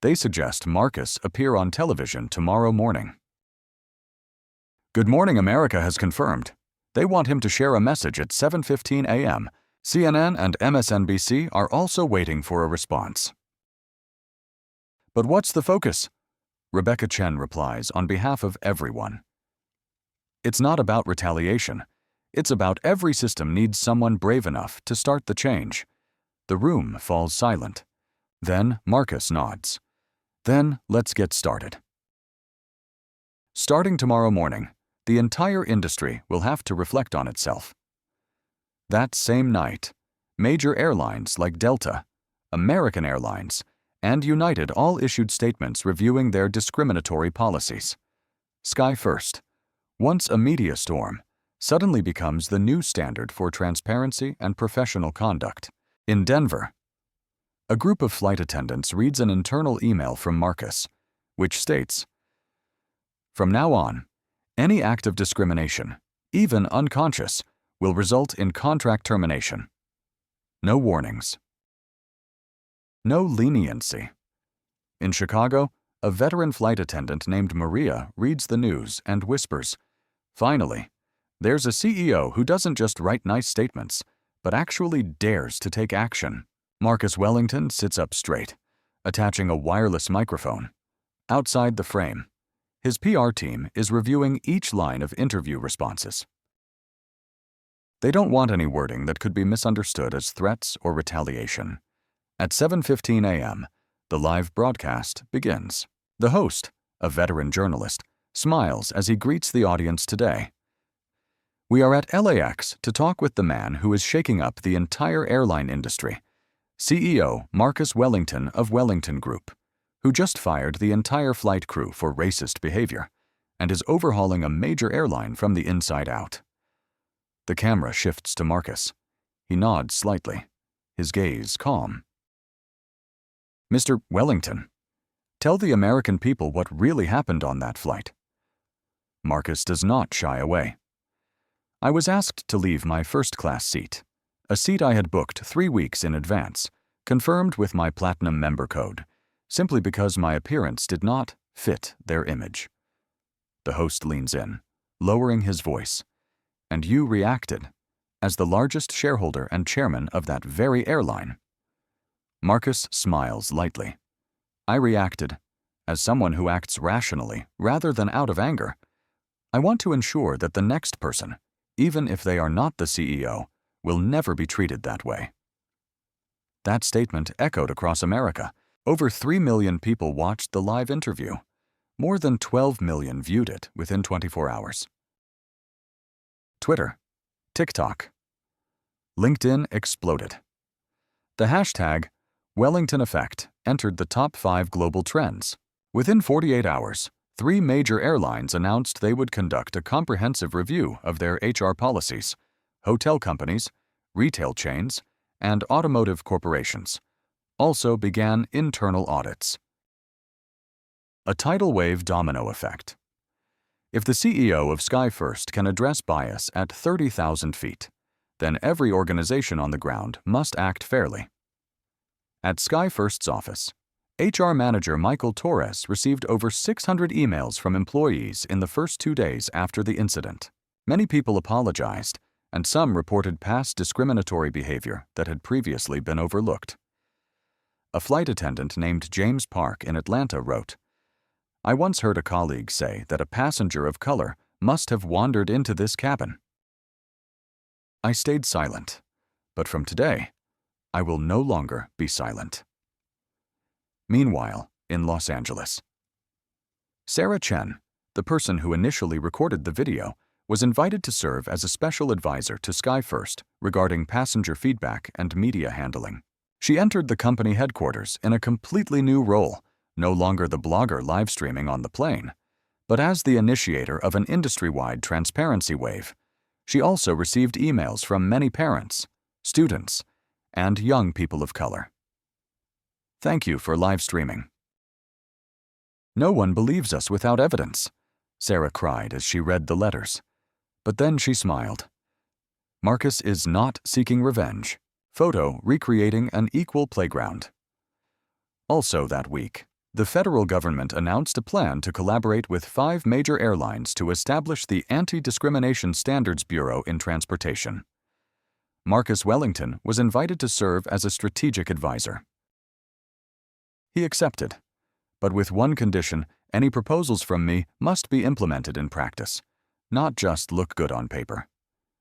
They suggest Marcus appear on television tomorrow morning. Good Morning America has confirmed. They want him to share a message at 7:15 a.m. CNN and MSNBC are also waiting for a response. But what's the focus? Rebecca Chen replies on behalf of everyone. It's not about retaliation. It's about every system needs someone brave enough to start the change. The room falls silent. Then Marcus nods. Then let's get started. Starting tomorrow morning, the entire industry will have to reflect on itself. That same night, major airlines like Delta, American Airlines, and United all issued statements reviewing their discriminatory policies. Sky First, once a media storm, suddenly becomes the new standard for transparency and professional conduct. In Denver, a group of flight attendants reads an internal email from Marcus, which states, "From now on, any act of discrimination, even unconscious, will result in contract termination. No warnings. No leniency." In Chicago, a veteran flight attendant named Maria reads the news and whispers, "Finally, there's a CEO who doesn't just write nice statements, but actually dares to take action." Marcus Wellington sits up straight, attaching a wireless microphone. Outside the frame, his PR team is reviewing each line of interview responses. They don't want any wording that could be misunderstood as threats or retaliation. At 7:15 a.m., the live broadcast begins. The host, a veteran journalist, smiles as he greets the audience today. "We are at LAX to talk with the man who is shaking up the entire airline industry, CEO Marcus Wellington of Wellington Group, who just fired the entire flight crew for racist behavior and is overhauling a major airline from the inside out." The camera shifts to Marcus. He nods slightly, his gaze calm. "Mr. Wellington, tell the American people what really happened on that flight." Marcus does not shy away. "I was asked to leave my first-class seat, a seat I had booked 3 weeks in advance, confirmed with my Platinum member code, simply because my appearance did not fit their image." The host leans in, lowering his voice. "And you reacted, as the largest shareholder and chairman of that very airline." Marcus smiles lightly. "I reacted, as someone who acts rationally rather than out of anger. I want to ensure that the next person, even if they are not the CEO, will never be treated that way." That statement echoed across America. Over 3 million people watched the live interview. More than 12 million viewed it within 24 hours. Twitter, TikTok, LinkedIn exploded. The hashtag Wellington Effect entered the top 5 global trends. Within 48 hours, 3 major airlines announced they would conduct a comprehensive review of their HR policies. Hotel companies, retail chains, and automotive corporations also began internal audits. A tidal wave domino effect. If the CEO of Sky First can address bias at 30,000 feet, then every organization on the ground must act fairly. At Sky First's office, HR manager Michael Torres received over 600 emails from employees in the first 2 days after the incident. Many people apologized, and some reported past discriminatory behavior that had previously been overlooked. A flight attendant named James Park in Atlanta wrote, "I once heard a colleague say that a passenger of color must have wandered into this cabin. I stayed silent, but from today, I will no longer be silent." Meanwhile, in Los Angeles, Sarah Chen, the person who initially recorded the video, was invited to serve as a special advisor to Sky First regarding passenger feedback and media handling. She entered the company headquarters in a completely new role, no longer the blogger live streaming on the plane, but as the initiator of an industry-wide transparency wave. She also received emails from many parents, students, and young people of color. "Thank you for live streaming." "No one believes us without evidence," Sarah cried as she read the letters. But then she smiled. Marcus is not seeking revenge. Photo recreating an equal playground. Also that week, the federal government announced a plan to collaborate with 5 major airlines to establish the Anti-Discrimination Standards Bureau in Transportation. Marcus Wellington was invited to serve as a strategic advisor. He accepted, but with one condition: any proposals from me must be implemented in practice, not just look good on paper.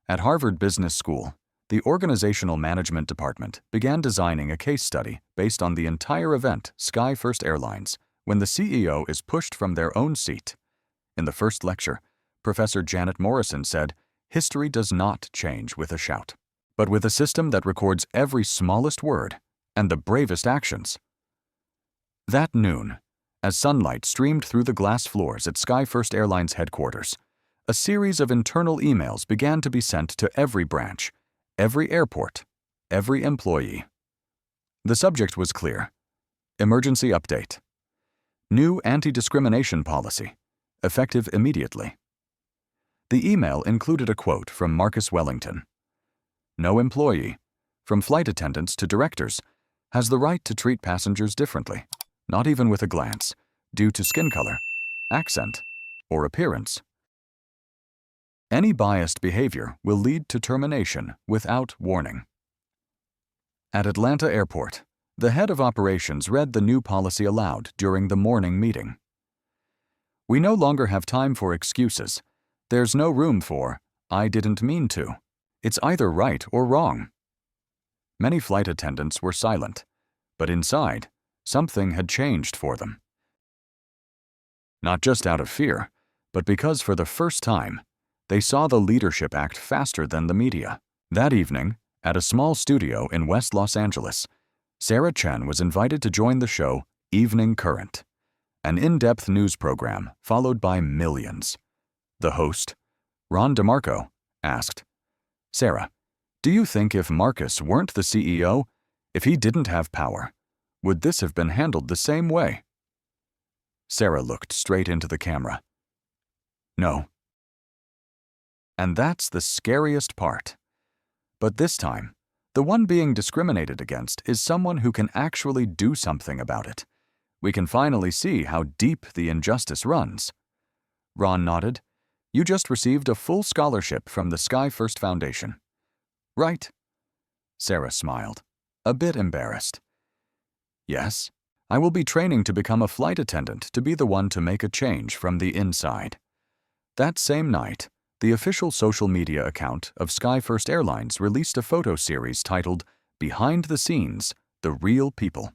At Harvard Business School, the Organizational Management Department began designing a case study based on the entire event, Sky First Airlines, when the CEO is pushed from their own seat. In the first lecture, Professor Janet Morrison said, "History does not change with a shout, but with a system that records every smallest word and the bravest actions." That noon, as sunlight streamed through the glass floors at Sky First Airlines headquarters, a series of internal emails began to be sent to every branch, every airport, every employee. The subject was clear: emergency update. New anti-discrimination policy, effective immediately. The email included a quote from Marcus Wellington. "No employee, from flight attendants to directors, has the right to treat passengers differently, not even with a glance, due to skin color, accent, or appearance. Any biased behavior will lead to termination without warning." At Atlanta Airport, the head of operations read the new policy aloud during the morning meeting. "We no longer have time for excuses. There's no room for, 'I didn't mean to.' It's either right or wrong." Many flight attendants were silent, but inside, something had changed for them. Not just out of fear, but because for the first time, they saw the leadership act faster than the media. That evening, at a small studio in West Los Angeles, Sarah Chen was invited to join the show Evening Current, an in-depth news program followed by millions. The host, Ron DeMarco, asked, "Sarah, do you think if Marcus weren't the CEO, if he didn't have power, would this have been handled the same way?" Sarah looked straight into the camera. "No." And that's the scariest part. But this time, the one being discriminated against is someone who can actually do something about it. We can finally see how deep the injustice runs. Ron nodded. "You just received a full scholarship from the Sky First Foundation." "Right." Sarah smiled, a bit embarrassed. "Yes, I will be training to become a flight attendant to be the one to make a change from the inside." That same night, the official social media account of Sky First Airlines released a photo series titled "Behind the Scenes, The Real People."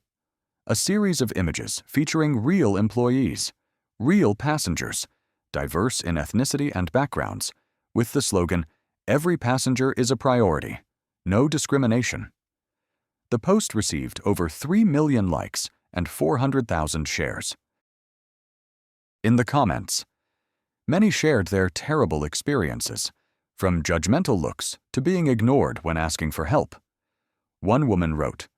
A series of images featuring real employees, real passengers, diverse in ethnicity and backgrounds, with the slogan, "Every passenger is a priority, no discrimination." The post received over 3 million likes and 400,000 shares. In the comments, many shared their terrible experiences, from judgmental looks to being ignored when asking for help. One woman wrote,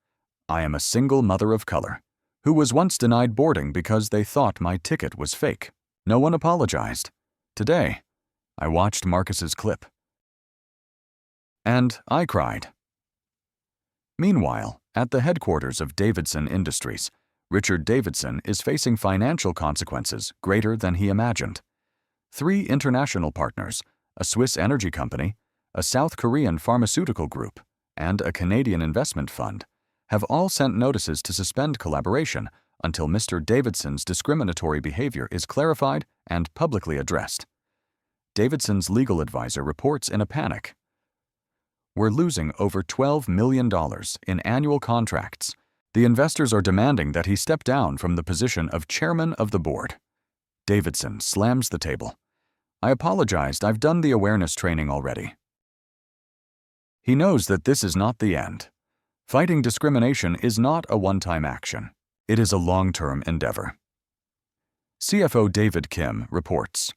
"I am a single mother of color who was once denied boarding because they thought my ticket was fake. No one apologized. Today, I watched Marcus's clip. And I cried." Meanwhile, at the headquarters of Davidson Industries, Richard Davidson is facing financial consequences greater than he imagined. 3 international partners, a Swiss energy company, a South Korean pharmaceutical group, and a Canadian investment fund, have all sent notices to suspend collaboration until Mr. Davidson's discriminatory behavior is clarified and publicly addressed. Davidson's legal advisor reports in a panic. "We're losing over $12 million in annual contracts. The investors are demanding that he step down from the position of chairman of the board." Davidson slams the table. "I apologized. I've done the awareness training already." He knows that this is not the end. Fighting discrimination is not a one-time action. It is a long-term endeavor. CFO David Kim reports.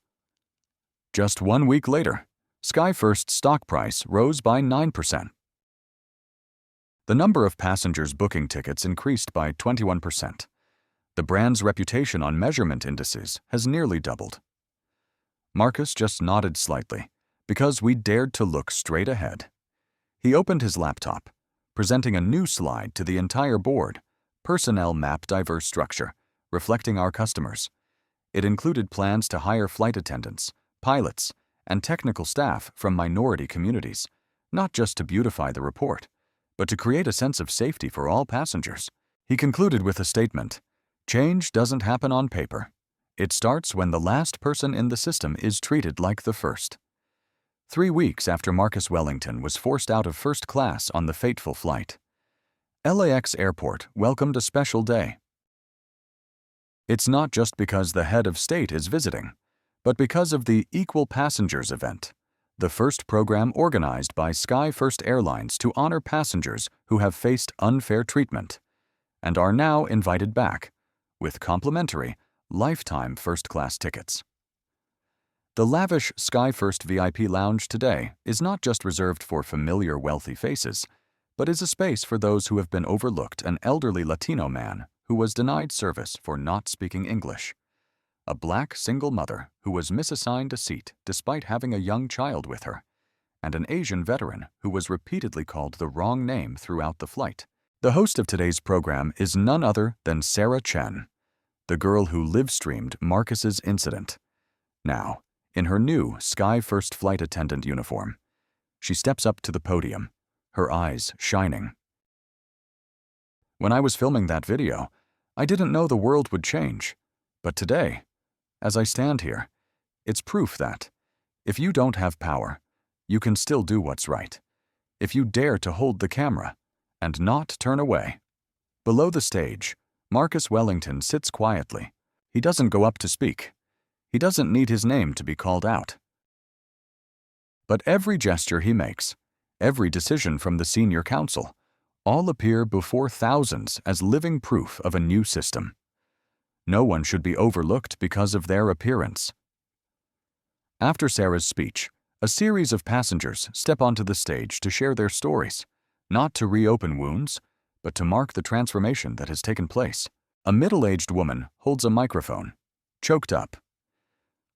Just 1 week later, Sky First's stock price rose by 9%. The number of passengers booking tickets increased by 21%. The brand's reputation on measurement indices has nearly doubled. Marcus just nodded slightly, because we dared to look straight ahead. He opened his laptop, presenting a new slide to the entire board, Personnel Map Diverse Structure, reflecting our customers. It included plans to hire flight attendants, pilots, and technical staff from minority communities, not just to beautify the report, but to create a sense of safety for all passengers. He concluded with a statement, "Change doesn't happen on paper. It starts when the last person in the system is treated like the first." 3 weeks after Marcus Wellington was forced out of first class on the fateful flight, LAX Airport welcomed a special day. It's not just because the head of state is visiting, but because of the Equal Passengers event, the first program organized by Sky First Airlines to honor passengers who have faced unfair treatment and are now invited back with complimentary, lifetime first-class tickets. The lavish Sky First VIP Lounge today is not just reserved for familiar wealthy faces, but is a space for those who have been overlooked: an elderly Latino man who was denied service for not speaking English, a black single mother who was misassigned a seat despite having a young child with her, and an Asian veteran who was repeatedly called the wrong name throughout the flight. The host of today's program is none other than Sarah Chen, the girl who live-streamed Marcus's incident. Now, in her new Sky First flight attendant uniform, she steps up to the podium, her eyes shining. When I was filming that video, I didn't know the world would change. But today, as I stand here, it's proof that, if you don't have power, you can still do what's right. If you dare to hold the camera and not turn away. Below the stage, Marcus Wellington sits quietly. He doesn't go up to speak. He doesn't need his name to be called out. But every gesture he makes, every decision from the senior counsel, all appear before thousands as living proof of a new system. No one should be overlooked because of their appearance. After Sarah's speech, a series of passengers step onto the stage to share their stories, not to reopen wounds, but to mark the transformation that has taken place. A middle-aged woman holds a microphone, choked up.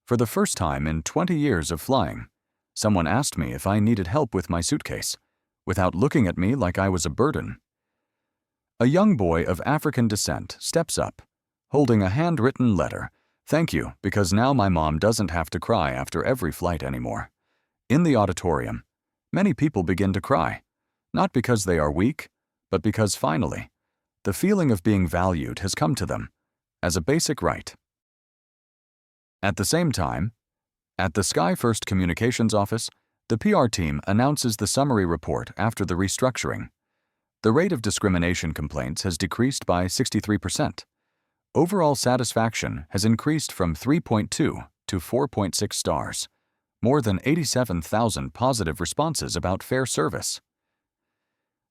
For the first time in 20 years of flying, someone asked me if I needed help with my suitcase, without looking at me like I was a burden. A young boy of African descent steps up, holding a handwritten letter. "Thank you, because now my mom doesn't have to cry after every flight anymore." In the auditorium, many people begin to cry, not because they are weak, but because finally, the feeling of being valued has come to them as a basic right. At the same time, at the Sky First Communications office, the PR team announces the summary report after the restructuring. The rate of discrimination complaints has decreased by 63%. Overall satisfaction has increased from 3.2 to 4.6 stars, more than 87,000 positive responses about fair service.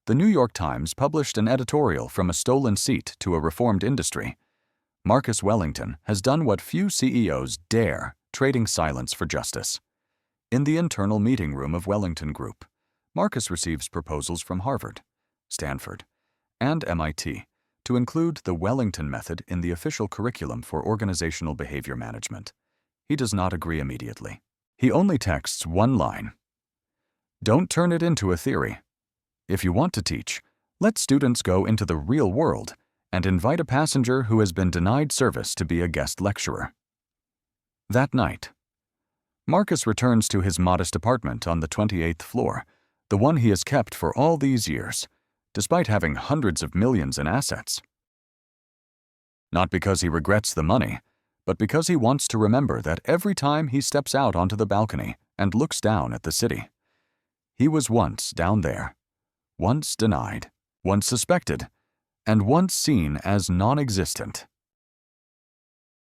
The New York Times published an editorial from a stolen seat to a reformed industry. Marcus Wellington has done what few CEOs dare, trading silence for justice. In the internal meeting room of Wellington Group, Marcus receives proposals from Harvard, Stanford, and MIT to include the Wellington method in the official curriculum for organizational behavior management. He does not agree immediately. He only texts one line: "Don't turn it into a theory. If you want to teach, let students go into the real world and invite a passenger who has been denied service to be a guest lecturer." That night, Marcus returns to his modest apartment on the 28th floor, the one he has kept for all these years, despite having hundreds of millions in assets. Not because he regrets the money, but because he wants to remember that every time he steps out onto the balcony and looks down at the city, he was once down there, once denied, once suspected, and once seen as non-existent.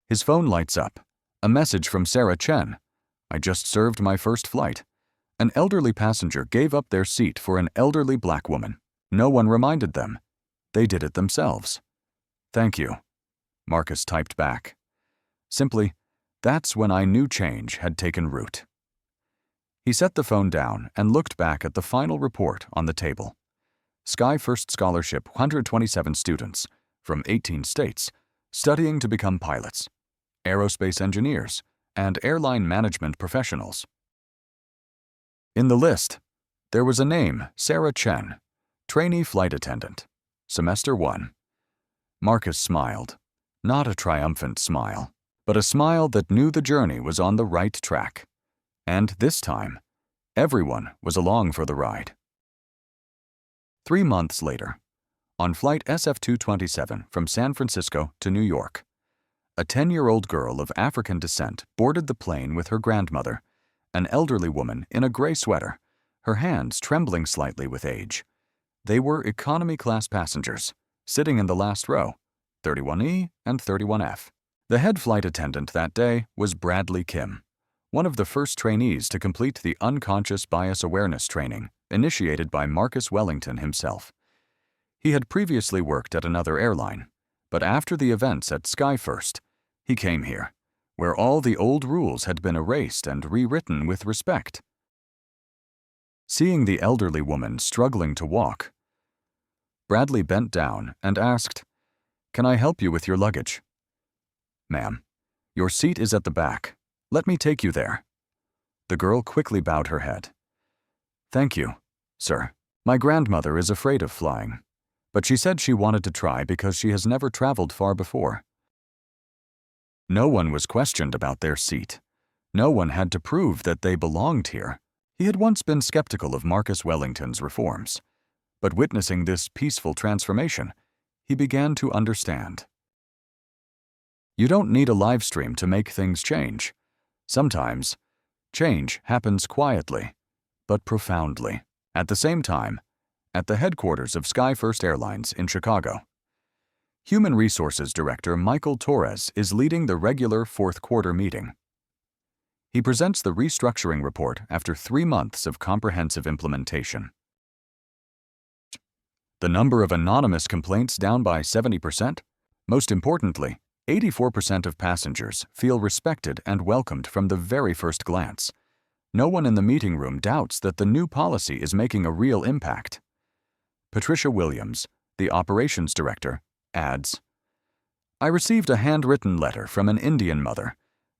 His phone lights up, a message from Sarah Chen. "I just served my first flight. An elderly passenger gave up their seat for an elderly black woman. No one reminded them. They did it themselves. Thank you," Marcus typed back. Simply, "That's when I knew change had taken root." He set the phone down and looked back at the final report on the table. Sky First Scholarship 127 students from 18 states studying to become pilots, aerospace engineers, and airline management professionals. In the list, There was a name, Sarah Chen, trainee flight attendant, semester 1. Marcus smiled, not a triumphant smile, but a smile that knew the journey was on the right track. And this time, everyone was along for the ride. 3 months later, on flight SF-227 from San Francisco to New York, a 10-year-old girl of African descent boarded the plane with her grandmother, an elderly woman in a gray sweater, her hands trembling slightly with age. They were economy class passengers, sitting in the last row, 31E and 31F. The head flight attendant that day was Bradley Kim, one of the first trainees to complete the unconscious bias awareness training initiated by Marcus Wellington himself. He had previously worked at another airline, but after the events at SkyFirst, he came here, where all the old rules had been erased and rewritten with respect. Seeing the elderly woman struggling to walk, Bradley bent down and asked, "Can I help you with your luggage?" "Ma'am, your seat is at the back. Let me take you there." The girl quickly bowed her head. "Thank you, sir. My grandmother is afraid of flying, but she said she wanted to try because she has never traveled far before." No one was questioned about their seat. No one had to prove that they belonged here. He had once been skeptical of Marcus Wellington's reforms, but witnessing this peaceful transformation, he began to understand. You don't need a live stream to make things change. Sometimes, change happens quietly, but profoundly. At the same time, at the headquarters of SkyFirst Airlines in Chicago, Human Resources Director Michael Torres is leading the regular fourth quarter meeting. He presents the restructuring report after 3 months of comprehensive implementation. The number of anonymous complaints down by 70%. Most importantly, 84% of passengers feel respected and welcomed from the very first glance. No one in the meeting room doubts that the new policy is making a real impact. Patricia Williams, the operations director, adds, "I received a handwritten letter from an Indian mother,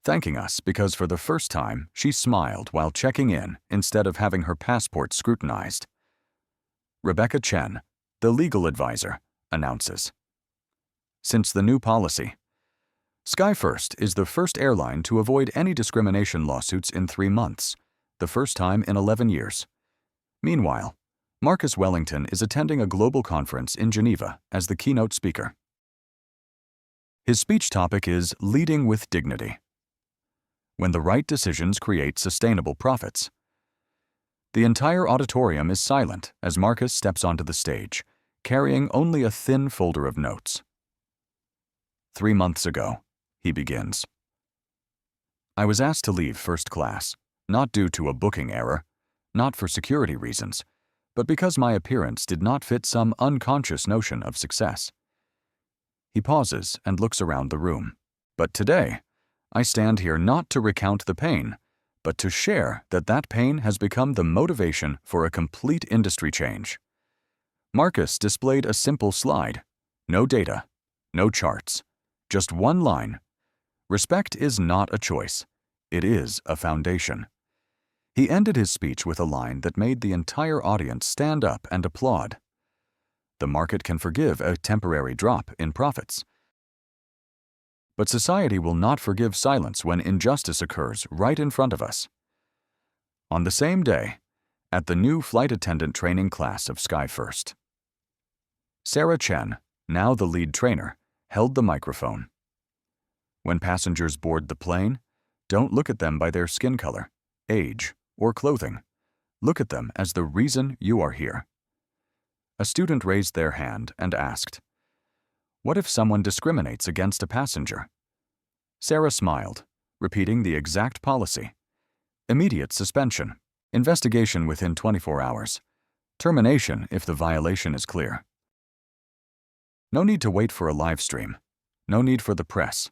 thanking us because for the first time she smiled while checking in instead of having her passport scrutinized." Rebecca Chen, the legal advisor, announces, "Since the new policy, SkyFirst is the first airline to avoid any discrimination lawsuits in 3 months, the first time in 11 years. Meanwhile, Marcus Wellington is attending a global conference in Geneva as the keynote speaker. His speech topic is Leading with Dignity. When the right decisions create sustainable profits. The entire auditorium is silent as Marcus steps onto the stage, carrying only a thin folder of notes. 3 months ago, he begins. I was asked to leave first class, not due to a booking error, not for security reasons, but because my appearance did not fit some unconscious notion of success. He pauses and looks around the room. But today, I stand here not to recount the pain, but to share that that pain has become the motivation for a complete industry change. Marcus displayed a simple slide. No data, no charts, just one line. Respect is not a choice. It is a foundation. He ended his speech with a line that made the entire audience stand up and applaud. The market can forgive a temporary drop in profits. But society will not forgive silence when injustice occurs right in front of us. On the same day, at the new flight attendant training class of SkyFirst, Sarah Chen, now the lead trainer, held the microphone. When passengers board the plane, don't look at them by their skin color, age, or clothing. Look at them as the reason you are here. A student raised their hand and asked, "What if someone discriminates against a passenger?" Sarah smiled, repeating the exact policy. Immediate suspension, investigation within 24 hours, termination if the violation is clear. No need to wait for a live stream. No need for the press.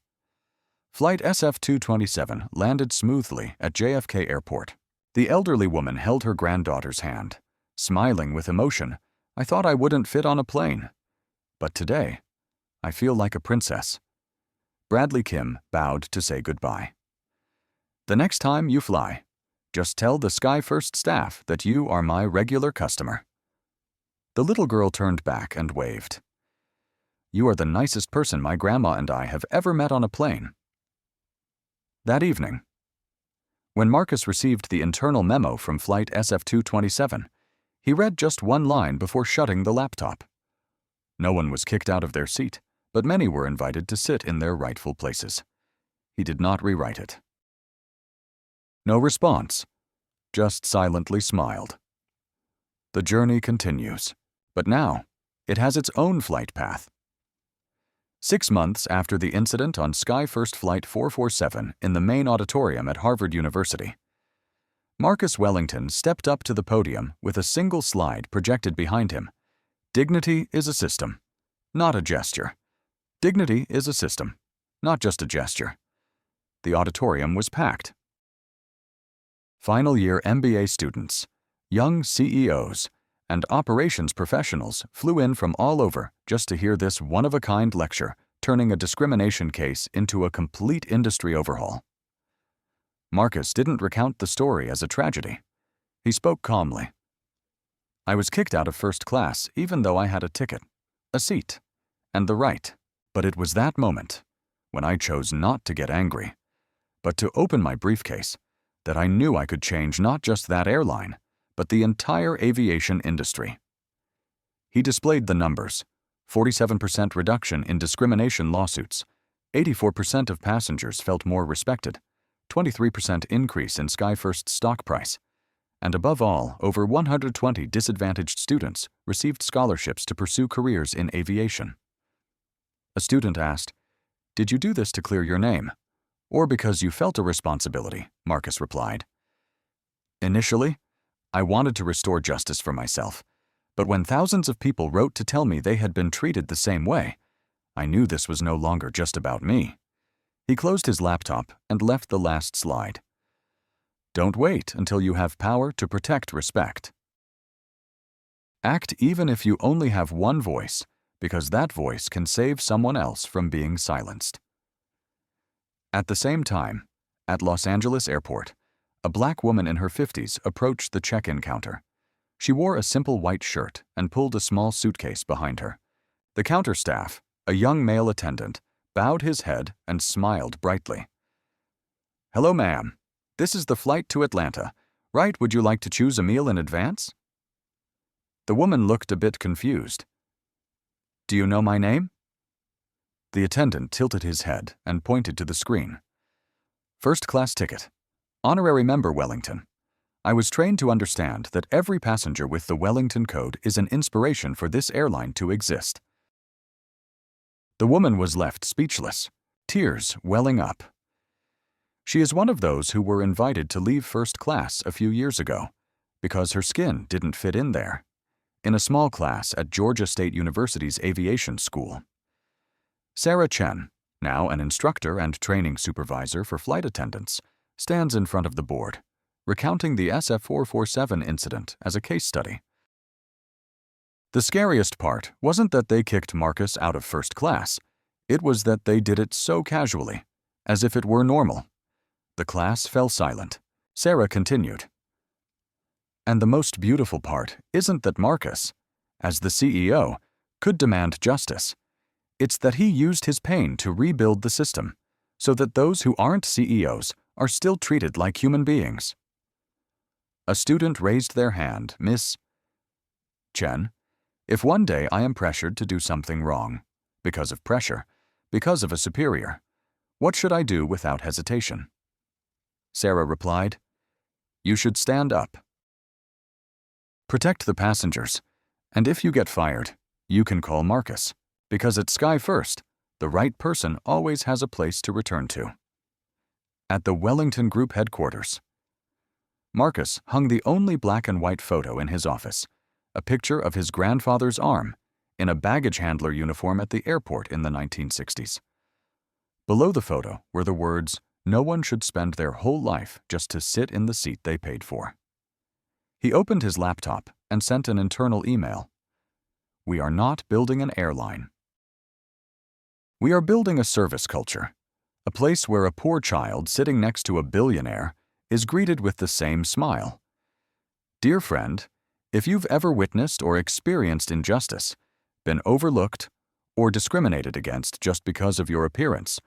Flight SF-227 landed smoothly at JFK Airport. The elderly woman held her granddaughter's hand. Smiling with emotion, I thought I wouldn't fit on a plane. But today, I feel like a princess. Bradley Kim bowed to say goodbye. The next time you fly, Just tell the Sky First staff that you are my regular customer." The little girl turned back and waved. "You are the nicest person my grandma and I have ever met on a plane." That evening, when Marcus received the internal memo from Flight SF-227, he read just one line before shutting the laptop. No one was kicked out of their seat, but many were invited to sit in their rightful places. He did not rewrite it. No response, just silently smiled. The journey continues, but now it has its own flight path. 6 months after the incident on Sky First Flight 447 in the main auditorium at Harvard University, Marcus Wellington stepped up to the podium with a single slide projected behind him. "Dignity is a system, not a gesture. Dignity is a system, not just a gesture." The auditorium was packed. Final year MBA students, young CEOs, and operations professionals flew in from all over just to hear this one-of-a-kind lecture, turning a discrimination case into a complete industry overhaul. Marcus didn't recount the story as a tragedy. He spoke calmly. "I was kicked out of first class even though I had a ticket, a seat, and the right. But it was that moment, when I chose not to get angry, but to open my briefcase, that I knew I could change not just that airline, but the entire aviation industry." He displayed the numbers: 47% reduction in discrimination lawsuits, 84% of passengers felt more respected, 23% increase in Sky First's stock price, and above all, over 120 disadvantaged students received scholarships to pursue careers in aviation. A student asked, "Did you do this to clear your name, or because you felt a responsibility?" Marcus replied, "Initially, I wanted to restore justice for myself, but when thousands of people wrote to tell me they had been treated the same way, I knew this was no longer just about me." He closed his laptop and left the last slide. Don't wait until you have power to protect respect. Act even if you only have one voice, because that voice can save someone else from being silenced. At the same time, at Los Angeles Airport, a black woman in her 50s approached the check-in counter. She wore a simple white shirt and pulled a small suitcase behind her. The counter staff, a young male attendant, bowed his head and smiled brightly. "Hello, ma'am. This is the flight to Atlanta. Right, would you like to choose a meal in advance?" The woman looked a bit confused. "Do you know my name?" The attendant tilted his head and pointed to the screen. "First class ticket. Honorary member Wellington. I was trained to understand that every passenger with the Wellington code is an inspiration for this airline to exist." The woman was left speechless, tears welling up. She is one of those who were invited to leave first class a few years ago because her skin didn't fit in there, in a small class at Georgia State University's aviation school. Sarah Chen, now an instructor and training supervisor for flight attendants, stands in front of the board, recounting the SF-447 incident as a case study. The scariest part wasn't that they kicked Marcus out of first class. It was that they did it so casually, as if it were normal. The class fell silent. Sarah continued. And the most beautiful part isn't that Marcus, as the CEO, could demand justice. It's that he used his pain to rebuild the system, so that those who aren't CEOs are still treated like human beings. A student raised their hand. "Miss Chen, if one day I am pressured to do something wrong, because of pressure, because of a superior, what should I do without hesitation?" Sarah replied, "You should stand up. Protect the passengers, and if you get fired, you can call Marcus, because at Sky First, the right person always has a place to return to." At the Wellington Group headquarters, Marcus hung the only black and white photo in his office, a picture of his grandfather's arm, in a baggage handler uniform at the airport in the 1960s. Below the photo were the words, "No one should spend their whole life just to sit in the seat they paid for." He opened his laptop and sent an internal email. "We are not building an airline. We are building a service culture, a place where a poor child sitting next to a billionaire is greeted with the same smile. Dear friend, if you've ever witnessed or experienced injustice, been overlooked, or discriminated against just because of your appearance,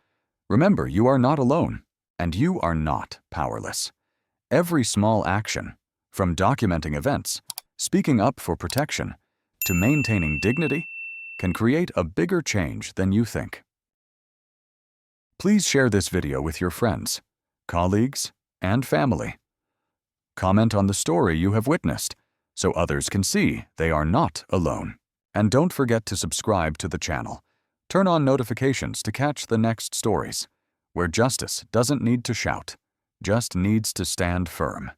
remember you are not alone, and you are not powerless. Every small action, from documenting events, speaking up for protection, to maintaining dignity, can create a bigger change than you think. Please share this video with your friends, colleagues, and family. Comment on the story you have witnessed so others can see they are not alone. And don't forget to subscribe to the channel. Turn on notifications to catch the next stories, where justice doesn't need to shout, just needs to stand firm.